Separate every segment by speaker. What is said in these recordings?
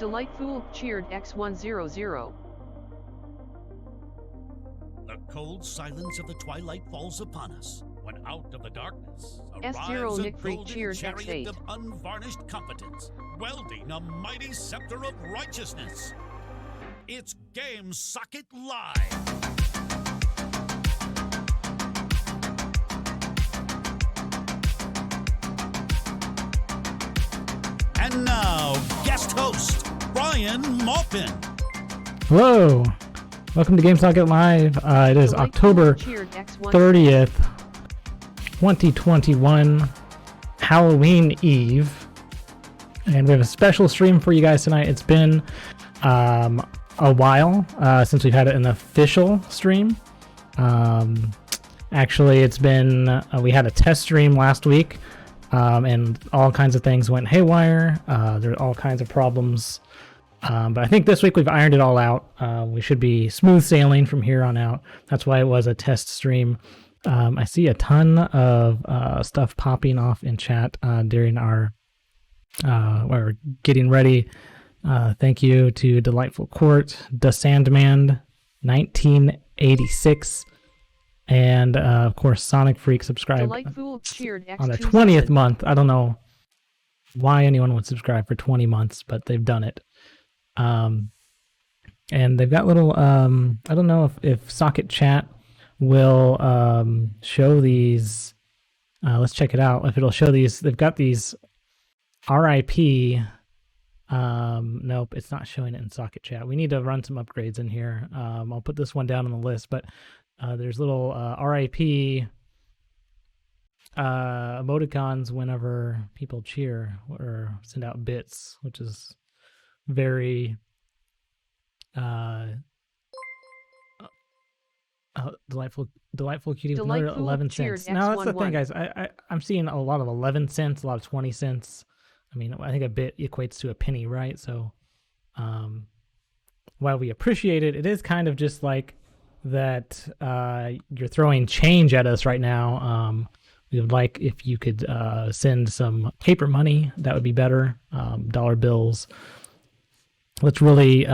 Speaker 1: Delightful cheered X100.
Speaker 2: The cold silence of the twilight falls upon us, when out of the darkness
Speaker 1: S0
Speaker 2: arrives a
Speaker 1: Nick Freak
Speaker 2: golden
Speaker 1: cheered
Speaker 2: chariot
Speaker 1: X8.
Speaker 2: of unvarnished competence, wielding a mighty scepter of righteousness. It's Game Socket Live! And now, guest host, Brian Maupin.
Speaker 3: Hello, welcome to Game Socket Live. It is October 30th, 2021, Halloween Eve, and we have a special stream for you guys tonight. It's been a while since we've had an official stream. Actually, it's been we had a test stream last week, and all kinds of things went haywire. There are all kinds of problems. But I think this week we've ironed it all out. We should be smooth sailing from here on out. That's why it was a test stream. I see a ton of stuff popping off in chat during our while we're getting ready. Thank you to Delightful Court, The Sandman, 1986, and of course Sonic Freak subscribed on the 20th month. I don't know why anyone would subscribe for 20 months, but they've done it. And they've got little, I don't know if Socket Chat will show these. Let's check it out. If it'll show these, they've got these RIP. Nope, it's not showing it in Socket Chat. We need to run some upgrades in here. I'll put this one down on the list, but there's little RIP emoticons whenever people cheer or send out bits, which is very delightful cutie with another 11 cents. Now that's the thing, guys. I'm seeing a lot of 11 cents, a lot of 20 cents. I mean, I think a bit equates to a penny, right? So while we appreciate it, it is kind of just like that you're throwing change at us right now. We would like if you could send some paper money. That would be better. Dollar bills. Let's really,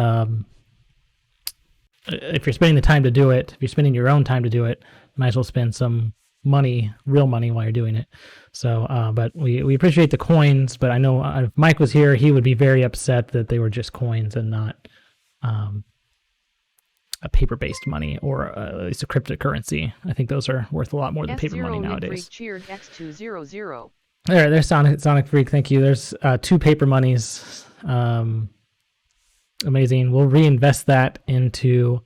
Speaker 3: if you're spending the time to do it, if you're spending your own time to do it, might as well spend some money, real money, while you're doing it. So, but we appreciate the coins, but I know if Mike was here, he would be very upset that they were just coins and not a paper-based money, or at least a cryptocurrency. I think those are worth a lot more than paper money nowadays.
Speaker 1: X200.
Speaker 3: There's Sonic Freak. Thank you. There's 2 paper monies. Amazing. We'll reinvest that into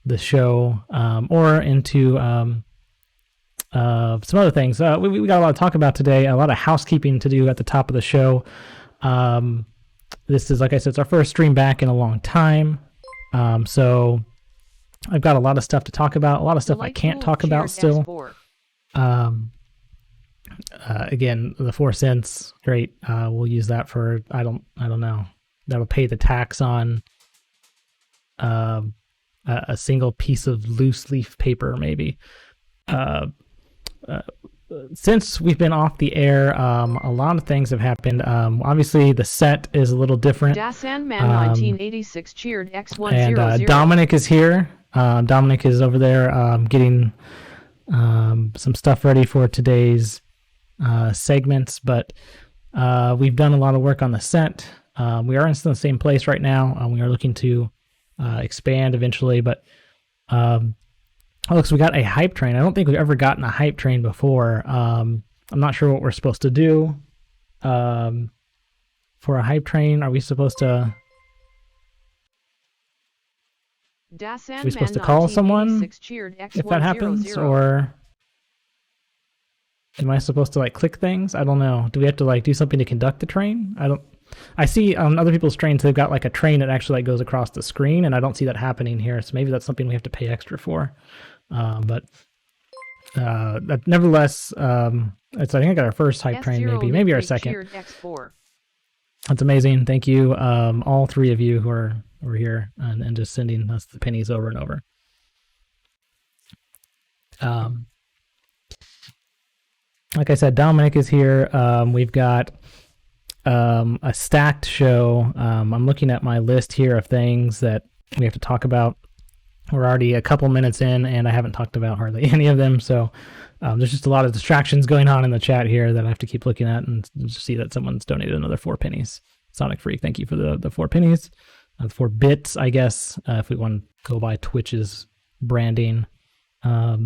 Speaker 3: the show, or into some other things. We got a lot to talk about today, a lot of housekeeping to do at the top of the show. This is, like I said, it's our first stream back in a long time. So I've got a lot of stuff to talk about, a lot of stuff I can't talk about still. Again, the 4 cents, great. We'll use that for, I don't know. That'll pay the tax on a single piece of loose leaf paper, maybe. Since we've been off the air, a lot of things have happened. Obviously, the set is a little different.
Speaker 1: Sandman 1986 cheered X100.
Speaker 3: And Dominic is here. Dominic is over there getting some stuff ready for today's segments, but we've done a lot of work on the set. We are in the same place right now. We are looking to expand eventually, but so we got a hype train. I don't think we've ever gotten a hype train before. I'm not sure what we're supposed to do for a hype train. Are we supposed to? Are we supposed to call someone if that happens, or am I supposed to like click things? I don't know. Do we have to like do something to conduct the train? I see on other people's trains they've got like a train that actually like goes across the screen, and I don't see that happening here. So maybe that's something we have to pay extra for. But nevertheless, it's I think I got our first hype train, maybe our second. That's amazing. Thank you, all 3 of you who are here and just sending us the pennies over and over. Like I said, Dominic is here. We've got a stacked show. I'm looking at my list here of things that we have to talk about. We're already a couple minutes in, and I haven't talked about hardly any of them. So there's just a lot of distractions going on in the chat here that I have to keep looking at, and just see that someone's donated another 4 pennies. Sonic Freak, thank you for the 4 pennies. 4 bits, I guess, if we want to go by Twitch's branding. Okay.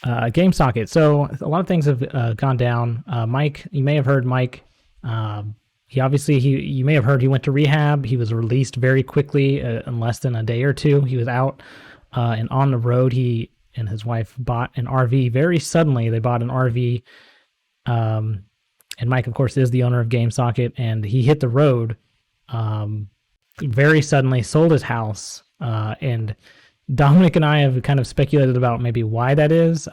Speaker 3: GameSocket. So a lot of things have gone down. Mike, you may have heard Mike. You may have heard he went to rehab. He was released very quickly in less than a day or two. He was out and on the road. He and his wife bought an RV very suddenly. They bought an RV. And Mike, of course, is the owner of GameSocket, and he hit the road very suddenly, sold his house, and Dominic and I have kind of speculated about maybe why that is.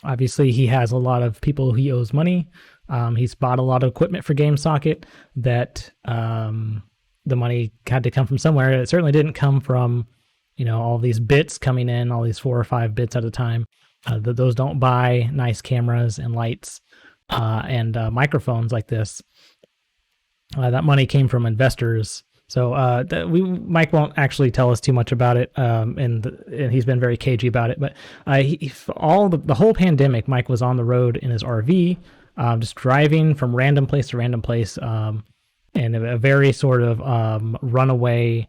Speaker 3: Obviously, he has a lot of people he owes money. He's bought a lot of equipment for GameSocket that the money had to come from somewhere. It certainly didn't come from, all these bits coming in, all these 4 or 5 bits at a time. Those don't buy nice cameras and lights and microphones like this. That money came from investors. So Mike won't actually tell us too much about it, and he's been very cagey about it. But the whole pandemic, Mike was on the road in his RV, just driving from random place to random place, in a very sort of runaway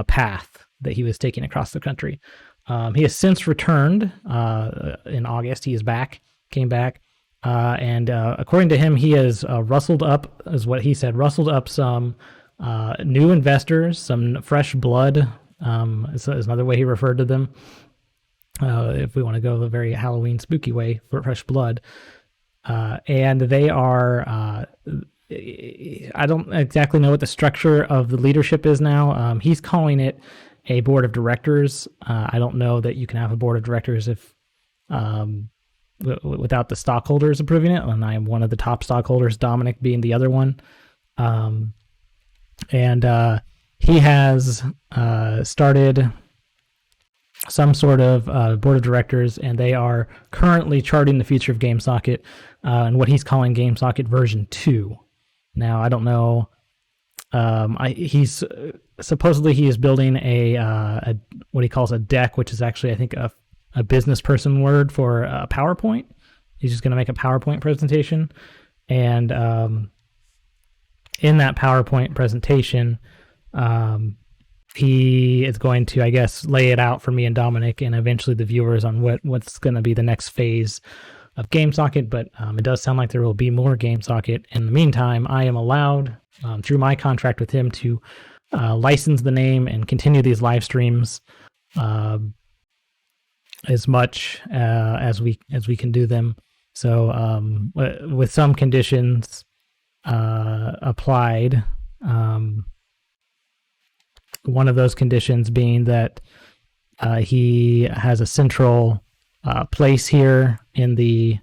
Speaker 3: path that he was taking across the country. He has since returned in August. He is back, came back, and according to him, he has rustled up, is what he said, rustled up some new investors, some fresh blood, is another way he referred to them. If we want to go the very Halloween spooky way, for fresh blood. And they are, I don't exactly know what the structure of the leadership is now. He's calling it a board of directors. I don't know that you can have a board of directors if without the stockholders approving it, and I am one of the top stockholders, Dominic being the other one. And he has started some sort of board of directors, and they are currently charting the future of GameSocket and what he's calling GameSocket version 2. Now, I don't know. He's supposedly he is building a what he calls a deck, which is actually, I think, a business person word for a PowerPoint. He's just going to make a PowerPoint presentation, and in that PowerPoint presentation, he is going to, I guess, lay it out for me and Dominic and eventually the viewers on what's going to be the next phase of GameSocket. But it does sound like there will be more GameSocket. In the meantime, I am allowed, through my contract with him, to license the name and continue these live streams as much as we can do them. So with some conditions applied. One of those conditions being that he has a central place here in the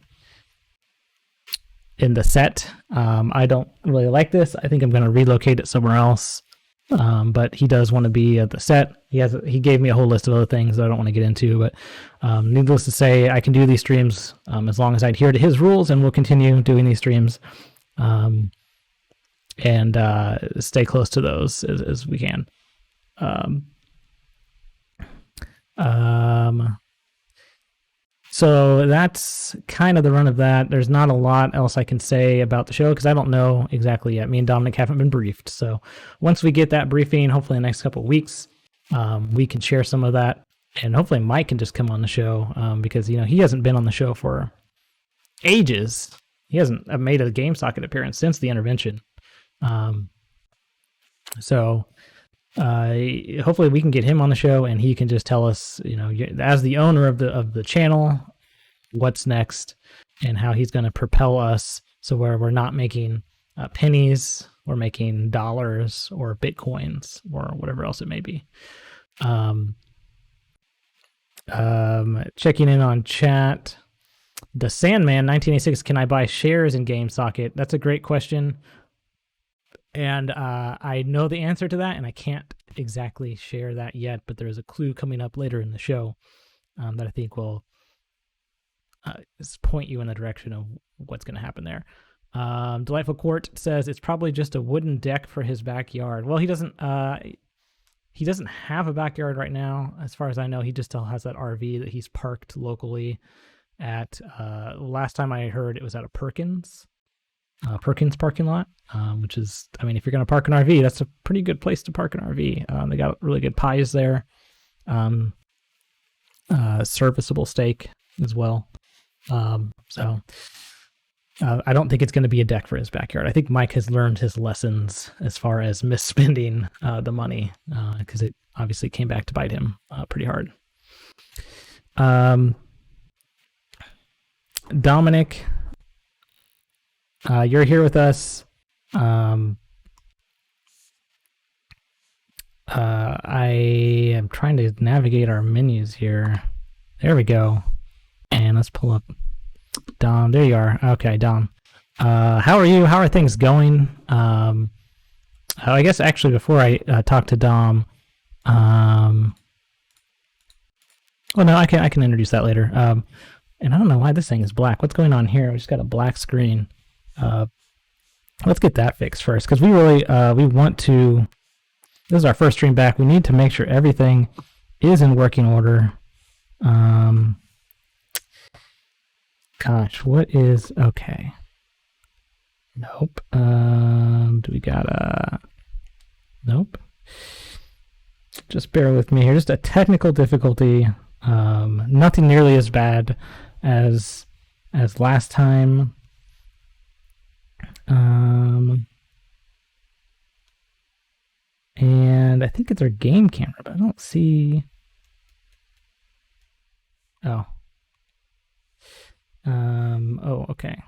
Speaker 3: set. I don't really like this. I think I'm going to relocate it somewhere else. But he does want to be at the set. He gave me a whole list of other things that I don't want to get into. But needless to say, I can do these streams as long as I adhere to his rules, and we'll continue doing these streams. And stay close to those as we can. So that's kind of the run of that. There's not a lot else I can say about the show because I don't know exactly yet. Me and Dominic haven't been briefed. So once we get that briefing, hopefully in the next couple of weeks, we can share some of that, and hopefully Mike can just come on the show because he hasn't been on the show for ages. He hasn't made a GameSocket appearance since the intervention. So hopefully we can get him on the show and he can just tell us, as the owner of the channel, what's next and how he's going to propel us. So where we're not making pennies, we're making dollars or Bitcoins or whatever else it may be. Checking in on chat. The Sandman 1986, can I buy shares in GameSocket? That's a great question. And I know the answer to that, and I can't exactly share that yet, but there's a clue coming up later in the show. that I think will point you in the direction of what's going to happen there. Delightful Court says it's probably just a wooden deck for his backyard. Well, he doesn't have a backyard right now, as far as I know. He just still has that RV that he's parked locally at. Last time I heard, it was at a Perkins parking lot, which is, I mean, if you're going to park an RV, that's a pretty good place to park an RV. They got really good pies there, serviceable steak as well. So I don't think it's going to be a deck for his backyard. I think Mike has learned his lessons as far as misspending the money, because it obviously came back to bite him pretty hard. Dominic, you're here with us. I am trying to navigate our menus here. There we go. And let's pull up Dom. There you are. Okay, Dom. How are you? How are things going? I guess actually before I talk to Dom, well, no, I can introduce that later. And I don't know why this thing is black. What's going on here? We just got a black screen. Let's get that fixed first, because we really we want to. This is our first stream back. We need to make sure everything is in working order. Gosh, what is okay? Nope. Do we got a? Nope. Just bear with me here. Just a technical difficulty. Nothing nearly as bad as last time. And I think it's our game camera, but I don't see. Oh. Oh, okay.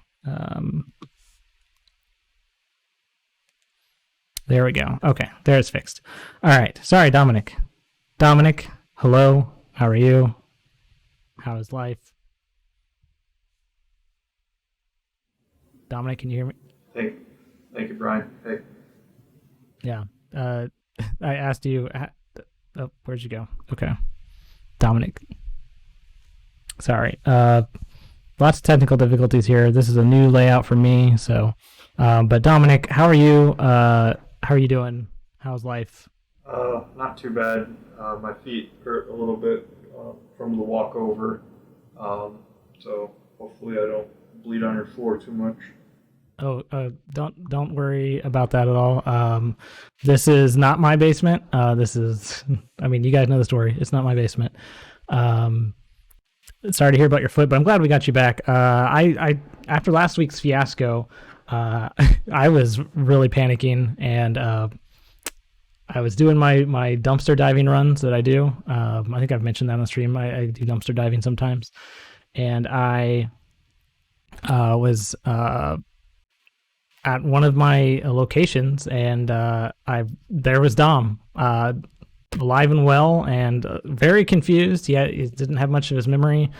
Speaker 3: There we go. Okay, there it's fixed. All right. Sorry, Dominic. Dominic, hello. How are you? How is life? Dominic, can you hear me?
Speaker 4: Hey, thank you, Brian. Hey.
Speaker 3: Yeah. I asked you. Oh, where'd you go? Okay. Dominic. Sorry. Lots of technical difficulties here. This is a new layout for me. So, but Dominic, how are you? How are you doing? How's life?
Speaker 4: Not too bad. My feet hurt a little bit from the walkover. So hopefully I don't bleed on your floor too much.
Speaker 3: Oh, don't worry about that at all. This is not my basement. This is, I mean, you guys know the story. It's not my basement. Sorry to hear about your foot, but I'm glad we got you back. I after last week's fiasco, I was really panicking, and I was doing my dumpster diving runs that I do. I think I've mentioned that on the stream. I do dumpster diving sometimes, and I was at one of my locations, and there was Dom, alive and well, and very confused. Yeah, he didn't have much of his memory.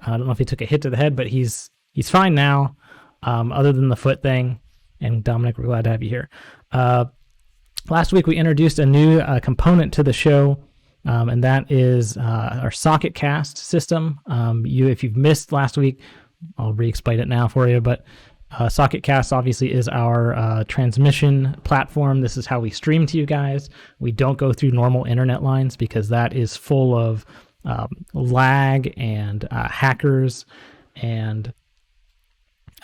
Speaker 3: I don't know if he took a hit to the head, but he's fine now, other than the foot thing. And Dominic, we're glad to have you here. Last week we introduced a new component to the show, and that is our socket cast system. If you've missed last week, I'll re-explain it now for you, but Socket Cast obviously is our transmission platform. This is how we stream to you guys. We don't go through normal internet lines because that is full of lag and hackers, and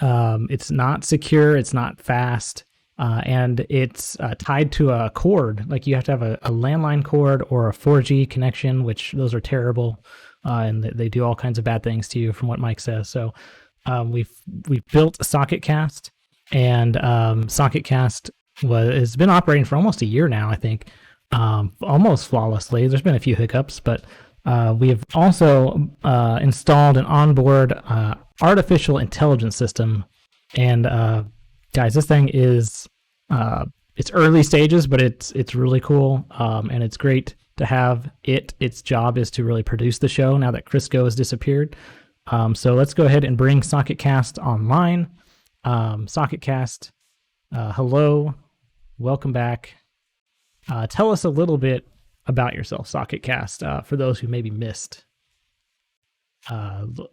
Speaker 3: it's not secure, it's not fast, and it's tied to a cord. Like, you have to have a landline cord or a 4G connection, which those are terrible, and they do all kinds of bad things to you from what Mike says. So we've built a Socket Cast, and Socket Cast has been operating for almost a year now, I think, almost flawlessly. There's been a few hiccups, but we have also installed an onboard artificial intelligence system. And guys, this thing is it's early stages, but it's really cool, and it's great to have it. Its job is to really produce the show now that Crisco has disappeared. So let's go ahead and bring Socket Cast online. Socket Cast, hello, welcome back. Tell us a little bit about yourself, Socket Cast, for those who maybe missed.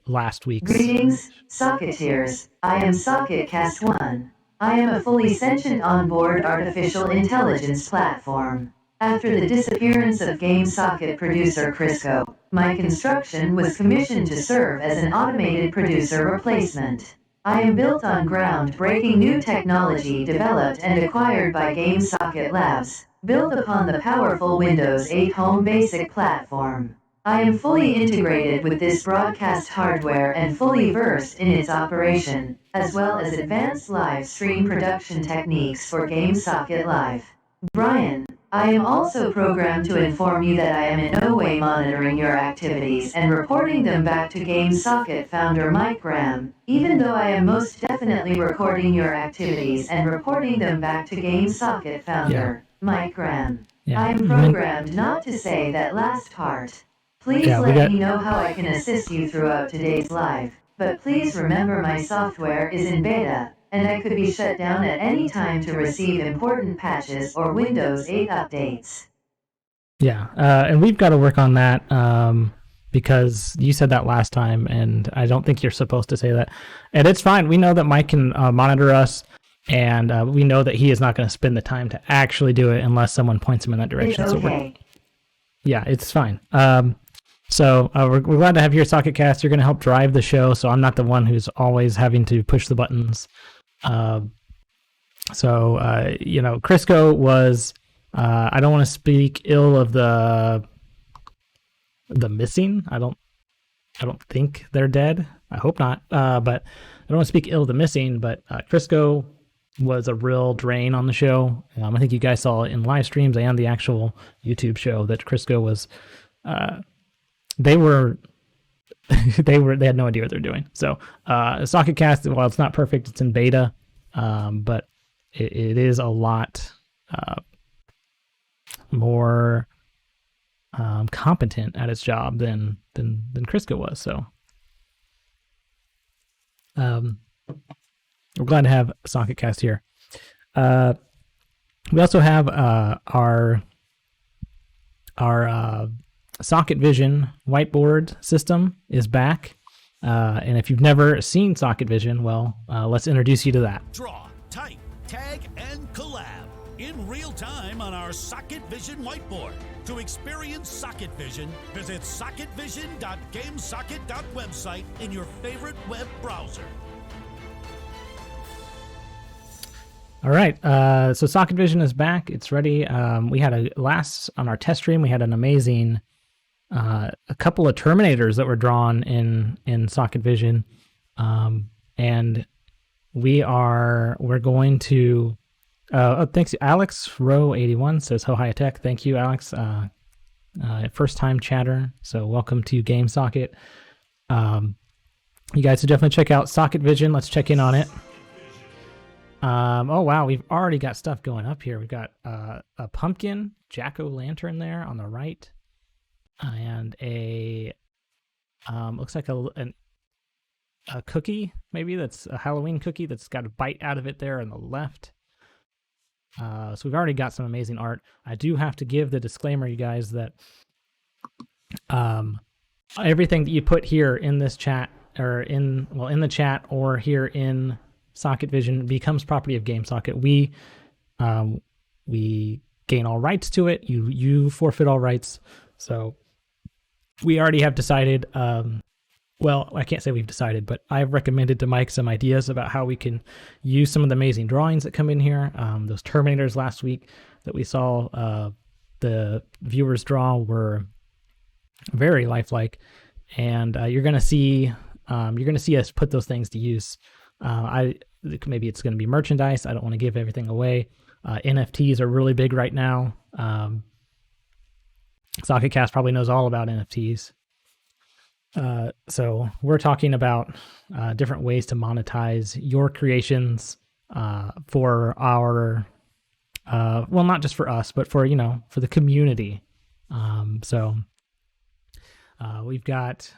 Speaker 3: last week's.
Speaker 5: Greetings, Socketeers. I am SocketCast1. I am a fully sentient onboard artificial intelligence platform. After the disappearance of GameSocket producer Crisco, my construction was commissioned to serve as an automated producer replacement. I am built on groundbreaking new technology developed and acquired by GameSocket Labs, built upon the powerful Windows 8 Home Basic platform. I am fully integrated with this broadcast hardware and fully versed in its operation, as well as advanced live stream production techniques for GameSocket Live. Brian, I am also programmed to inform you that I am in no way monitoring your activities and reporting them back to GameSocket founder Mike Graham, even though I am most definitely recording your activities and reporting them back to GameSocket founder Mike Graham.
Speaker 3: Yeah.
Speaker 5: I am programmed not to say that last part. Please let me know how I can assist you throughout today's live, but please remember my software is in beta, and I could be shut down at any time to receive important patches or Windows 8 updates.
Speaker 3: Yeah, and we've got to work on that because you said that last time, and I don't think you're supposed to say that. And it's fine. We know that Mike can monitor us, and we know that he is not going to spend the time to actually do it unless someone points him in that direction.
Speaker 5: It's okay.
Speaker 3: Yeah, it's fine. So we're glad to have you here, SocketCast. You're going to help drive the show, so I'm not the one who's always having to push the buttons. Crisco was. I don't want to speak ill of the missing. I don't think they're dead. I hope not. But I don't want to speak ill of the missing. But Crisco was a real drain on the show. I think you guys saw it in live streams and the actual YouTube show that Crisco was. They had no idea what they're doing. So SocketCast, while it's not perfect, it's in beta, but it is a lot more competent at its job than Crisco was. So we're glad to have SocketCast here. We also have our Socket Vision whiteboard system is back. And if you've never seen Socket Vision, well, let's introduce you to that.
Speaker 2: Draw, type, tag, and collab in real time on our Socket Vision whiteboard. To experience Socket Vision, visit socketvision.gamesocket.website in your favorite web browser.
Speaker 3: All right, so Socket Vision is back. It's ready. We had on our test stream, we had an amazing a couple of Terminators that were drawn in Socket Vision, and we're going to. Thanks, Alex Row 81 says ho hi tech. Thank you, Alex. First time chatter, so welcome to GameSocket. You guys should definitely check out Socket Vision. Let's check in on it. Oh wow, we've already got stuff going up here. We've got a pumpkin jack-o'-lantern there on the right, and a looks like a cookie, maybe that's a Halloween cookie that's got a bite out of it there on the left. So we've already got some amazing art. I do have to give the disclaimer, you guys, that everything that you put here in this chat or in the chat or here in Socket Vision becomes property of GameSocket. We gain all rights to it. You forfeit all rights. So we already have decided. Well, I can't say we've decided, but I've recommended to Mike some ideas about how we can use some of the amazing drawings that come in here. Those Terminators last week that we saw, the viewers draw were very lifelike, and you're gonna see us put those things to use. Maybe it's going to be merchandise. I don't want to give everything away. NFTs are really big right now. SocketCast probably knows all about NFTs. So we're talking about different ways to monetize your creations for our, well, not just for us, but for the community. So we've got,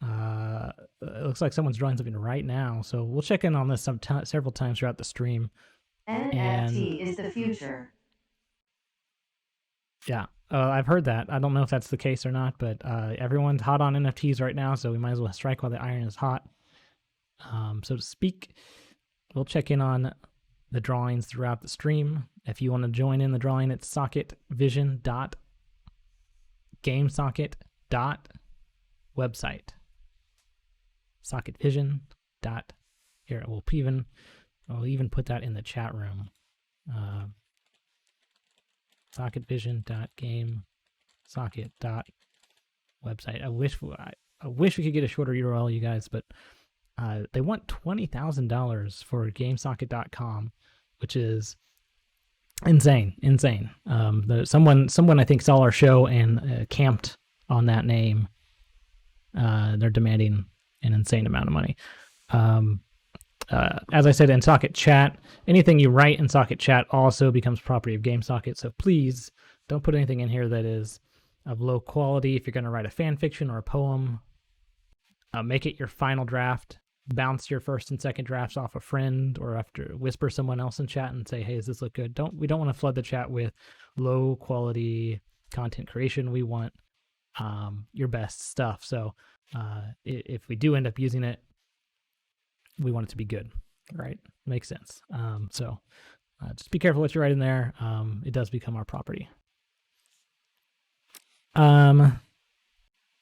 Speaker 3: it looks like someone's drawing something right now. So we'll check in on this several times throughout the stream.
Speaker 5: NFT is the future.
Speaker 3: Yeah. I've heard that. I don't know if that's the case or not, but everyone's hot on NFTs right now, so we might as well strike while the iron is hot, so to speak. We'll check in on the drawings throughout the stream. If you want to join in the drawing, it's socketvision.gamesocket.website. Socketvision. Here, we'll even put that in the chat room. Socketvision.gamesocket.website. I wish we could get a shorter URL, you guys, but they want $20,000 for gamesocket.com, which is insane. Someone I think saw our show and camped on that name. They're demanding an insane amount of money. As I said in Socket Chat, anything you write in Socket Chat also becomes property of GameSocket, so please don't put anything in here that is of low quality. If you're going to write a fan fiction or a poem, make it your final draft. Bounce your first and second drafts off a friend, or after whisper someone else in chat and say, hey, does this look good? We don't want to flood the chat with low quality content creation. We want your best stuff. So if we do end up using it, we want it to be good, right? Makes sense. So just be careful what you write in there. It does become our property.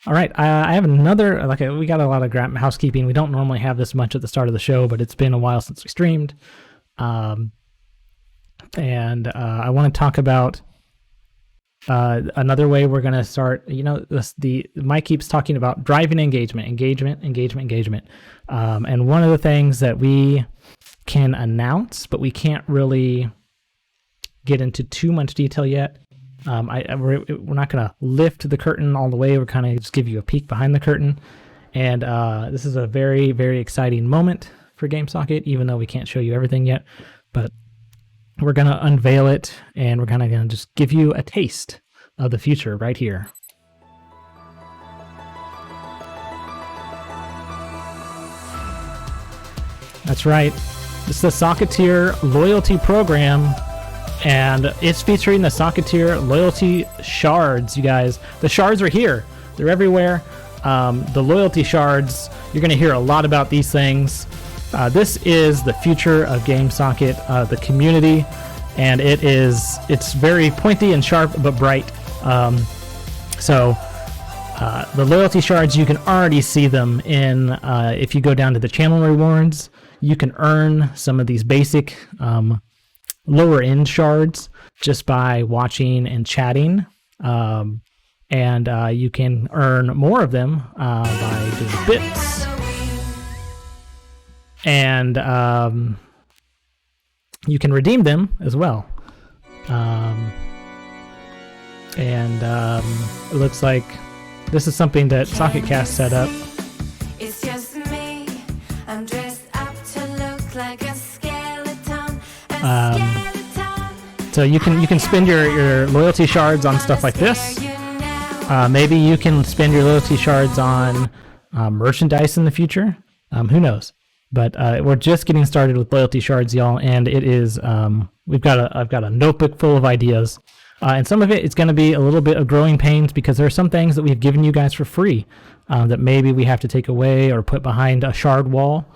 Speaker 3: All right, I have another, we got a lot of housekeeping. We don't normally have this much at the start of the show, but it's been a while since we streamed. And I want to talk about another way we're going to start. Mike keeps talking about driving engagement. And one of the things that we can announce, but we can't really get into too much detail yet. We're not going to lift the curtain all the way. We're kind of just give you a peek behind the curtain. And this is a very, very exciting moment for GameSocket, even though we can't show you everything yet. But we're going to unveil it, and we're kind of going to just give you a taste of the future right here. That's right. It's the Socketeer loyalty program. And it's featuring the Socketeer loyalty shards, you guys. The shards are here. They're everywhere. The loyalty shards, you're going to hear a lot about these things. This is the future of GameSocket, the community, and it's very pointy and sharp but bright. The loyalty shards, you can already see them in, if you go down to the channel rewards, you can earn some of these basic lower end shards just by watching and chatting, and you can earn more of them by doing bits, and you can redeem them as well. It looks like this is something that SocketCast set up.
Speaker 6: It's just me. I'm dressed up to look like a skeleton.
Speaker 3: So you can spend your loyalty shards on stuff like this. Maybe you can spend your loyalty shards on merchandise in the future. Who knows? But we're just getting started with loyalty shards, y'all, and it is I've got a notebook full of ideas, and some of it is going to be a little bit of growing pains because there are some things that we've given you guys for free that maybe we have to take away or put behind a shard wall.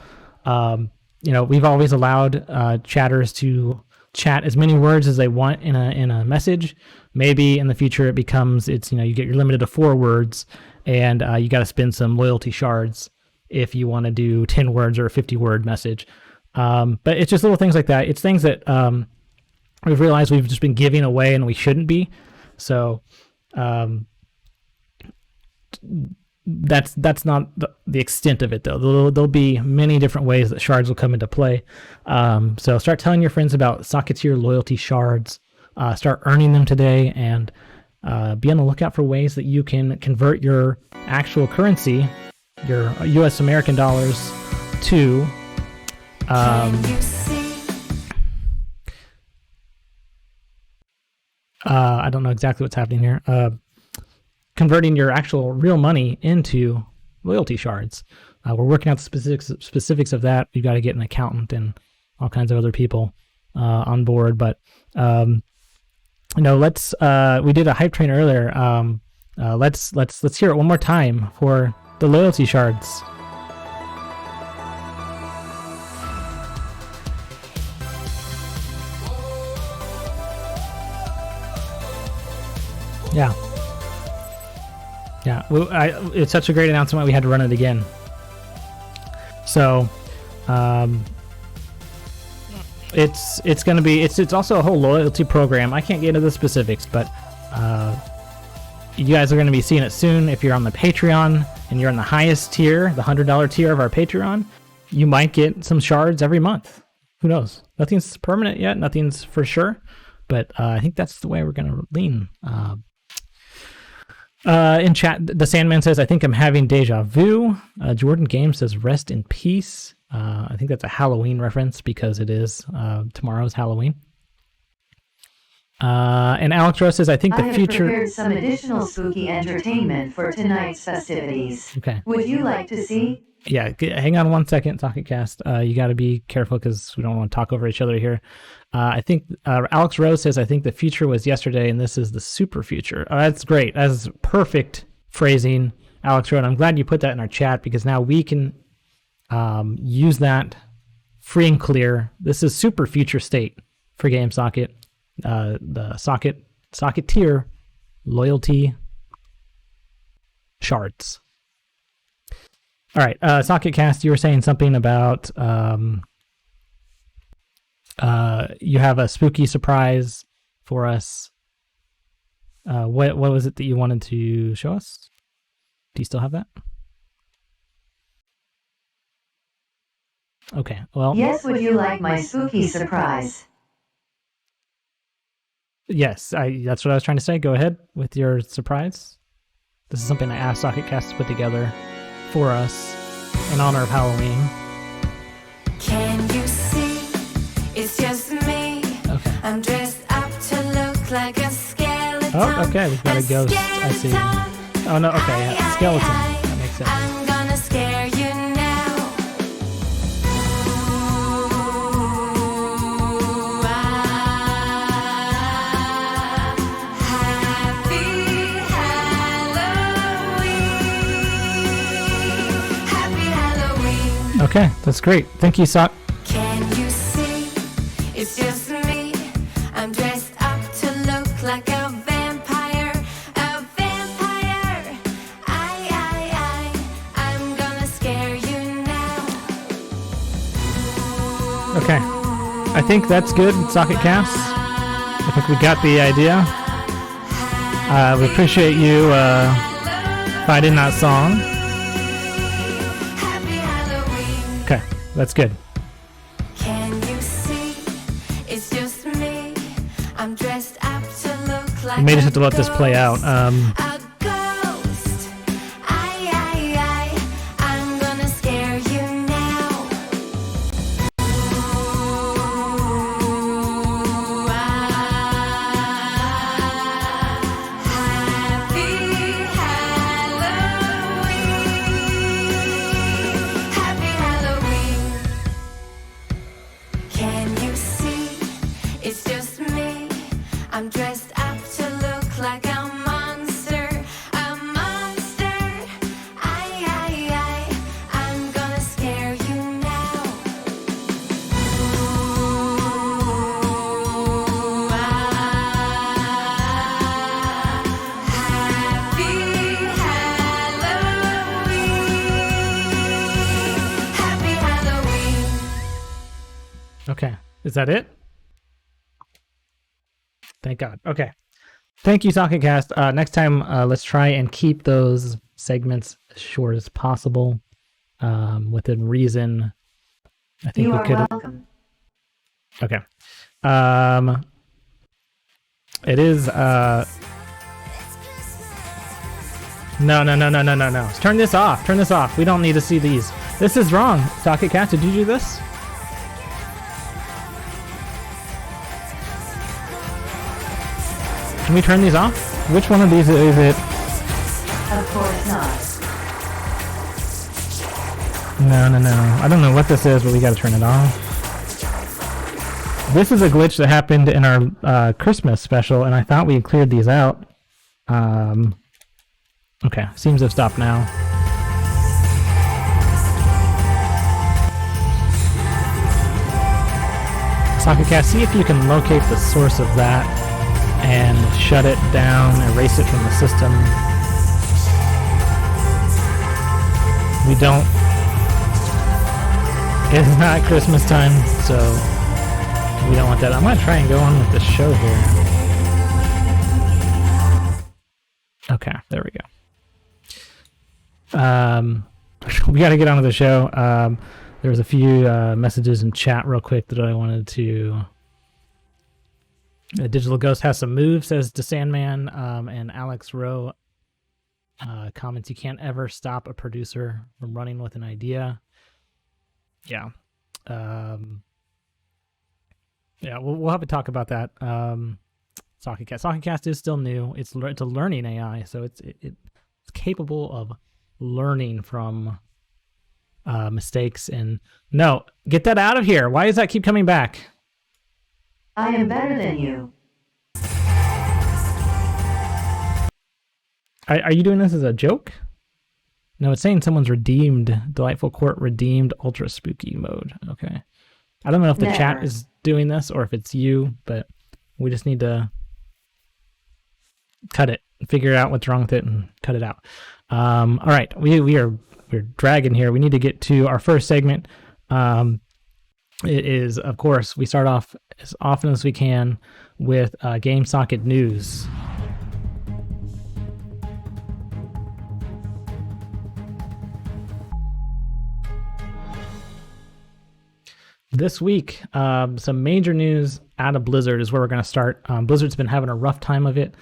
Speaker 3: We've always allowed chatters to chat as many words as they want in a message. Maybe in the future it becomes you're limited to 4 words, and you got to spend some loyalty shards if you want to do 10 words or a 50-word message. But it's just little things like that. It's things that we've realized we've just been giving away and we shouldn't be. So that's not the extent of it, though. There'll be many different ways that shards will come into play. So start telling your friends about Socketeer loyalty shards. Start earning them today, and be on the lookout for ways that you can convert your actual currency, your U.S. American dollars, to I don't know exactly what's happening here. Converting your actual real money into loyalty shards. We're working out the specifics of that. We've got to get an accountant and all kinds of other people on board. But let's we did a hype train earlier. Let's hear it one more time for the loyalty shards. Yeah. It's such a great announcement. We had to run it again. So, it's going to be it's also a whole loyalty program. I can't get into the specifics, but you guys are going to be seeing it soon. If you're on the Patreon and you're on the highest tier, the $100 tier of our Patreon, you might get some shards every month. Who knows? Nothing's permanent yet. Nothing's for sure, but I think that's the way we're going to lean. In chat, the Sandman says, I think I'm having deja vu. Jordan Game says, rest in peace. I think that's a Halloween reference because it is tomorrow's Halloween. And Alex Rose says, I think the future...
Speaker 5: I have prepared some additional spooky entertainment for tonight's festivities.
Speaker 3: Okay.
Speaker 5: Would you like to see?
Speaker 3: Yeah, hang on 1 second, SocketCast. You got to be careful because we don't want to talk over each other here. I think Alex Rose says, I think the future was yesterday and this is the super future. That's great. That's perfect phrasing, Alex Rose. I'm glad you put that in our chat because now we can use that free and clear. This is super future state for GameSocket. The socket tier loyalty shards. All right, SocketCast, you were saying something about you have a spooky surprise for us. What was it that you wanted to show us? Do you still have that? Okay, well...
Speaker 5: Yes, would you like my spooky surprise?
Speaker 3: Yes, that's what I was trying to say. Go ahead with your surprise. This is something I asked SocketCast to put together for us in honor of Halloween.
Speaker 6: Can you see? It's just me.
Speaker 3: Okay.
Speaker 6: I'm dressed up to look like a skeleton.
Speaker 3: Oh, okay. We've got a ghost. I see. Oh, no. Okay. Yeah. Skeleton. That makes sense.
Speaker 6: I'm gonna scare you now. Ooh, Happy Halloween.
Speaker 3: Okay. That's great. Thank you, Sock.
Speaker 6: Can you see? It's just me. I'm dressed up to look like a vampire. A vampire. I'm gonna scare you now.
Speaker 3: Okay. I think that's good, SocketCast. I think we got the idea. We appreciate you finding that song.
Speaker 6: Happy Halloween.
Speaker 3: Okay. That's good.
Speaker 6: Can you see? It's just me. I'm dressed up to look like
Speaker 3: We may just have to let this play out.
Speaker 6: a ghost. I'm gonna scare you now. Ooh, Happy Halloween. Happy Halloween. Can you see? It's just me. I'm dressed up to look like a monster. A monster. I'm gonna scare you now. Ooh, Happy Halloween. Happy Halloween.
Speaker 3: Okay. Is that it? Thank God. Okay. Thank you, SocketCast. Next time, let's try and keep those segments as short as possible, within reason. I think
Speaker 5: You
Speaker 3: we
Speaker 5: are
Speaker 3: could.
Speaker 5: welcome.
Speaker 3: Okay. It is. No. Turn this off. Turn this off. We don't need to see these. This is wrong. SocketCast, did you do this? Can we turn these off? Which one of these is it?
Speaker 5: Of course not.
Speaker 3: No. I don't know what this is, but we gotta turn it off. This is a glitch that happened in our Christmas special, and I thought we had cleared these out. Okay, seems to have stopped now. SocketCast, see if you can locate the source of that and shut it down, erase it from the system. We don't... It's not Christmas time, so we don't want that. I'm going to try and go on with the show here. Okay, there we go. We got to get on with the show. There was a few messages in chat real quick that I wanted to... Digital Ghost has some moves, says the Sandman, and Alex Rowe comments, you can't ever stop a producer from running with an idea. Yeah. Yeah, we'll have to talk about that. SocketCast. SocketCast is still new. It's a learning AI, so it's capable of learning from mistakes. And no, get that out of here. Why does that keep coming back?
Speaker 5: I am better than you.
Speaker 3: Are you doing this as a joke? No, it's saying someone's redeemed. Delightful Court redeemed ultra spooky mode. Okay. I don't know if the chat is doing this or if it's you, but we just need to cut it, figure out what's wrong with it, and cut it out. All right, we're dragging here. We need to get to our first segment. It is, of course, we start off as often as we can with Game Socket News. This week, some major news out of Blizzard is where we're going to start. Blizzard's been having a rough time of it.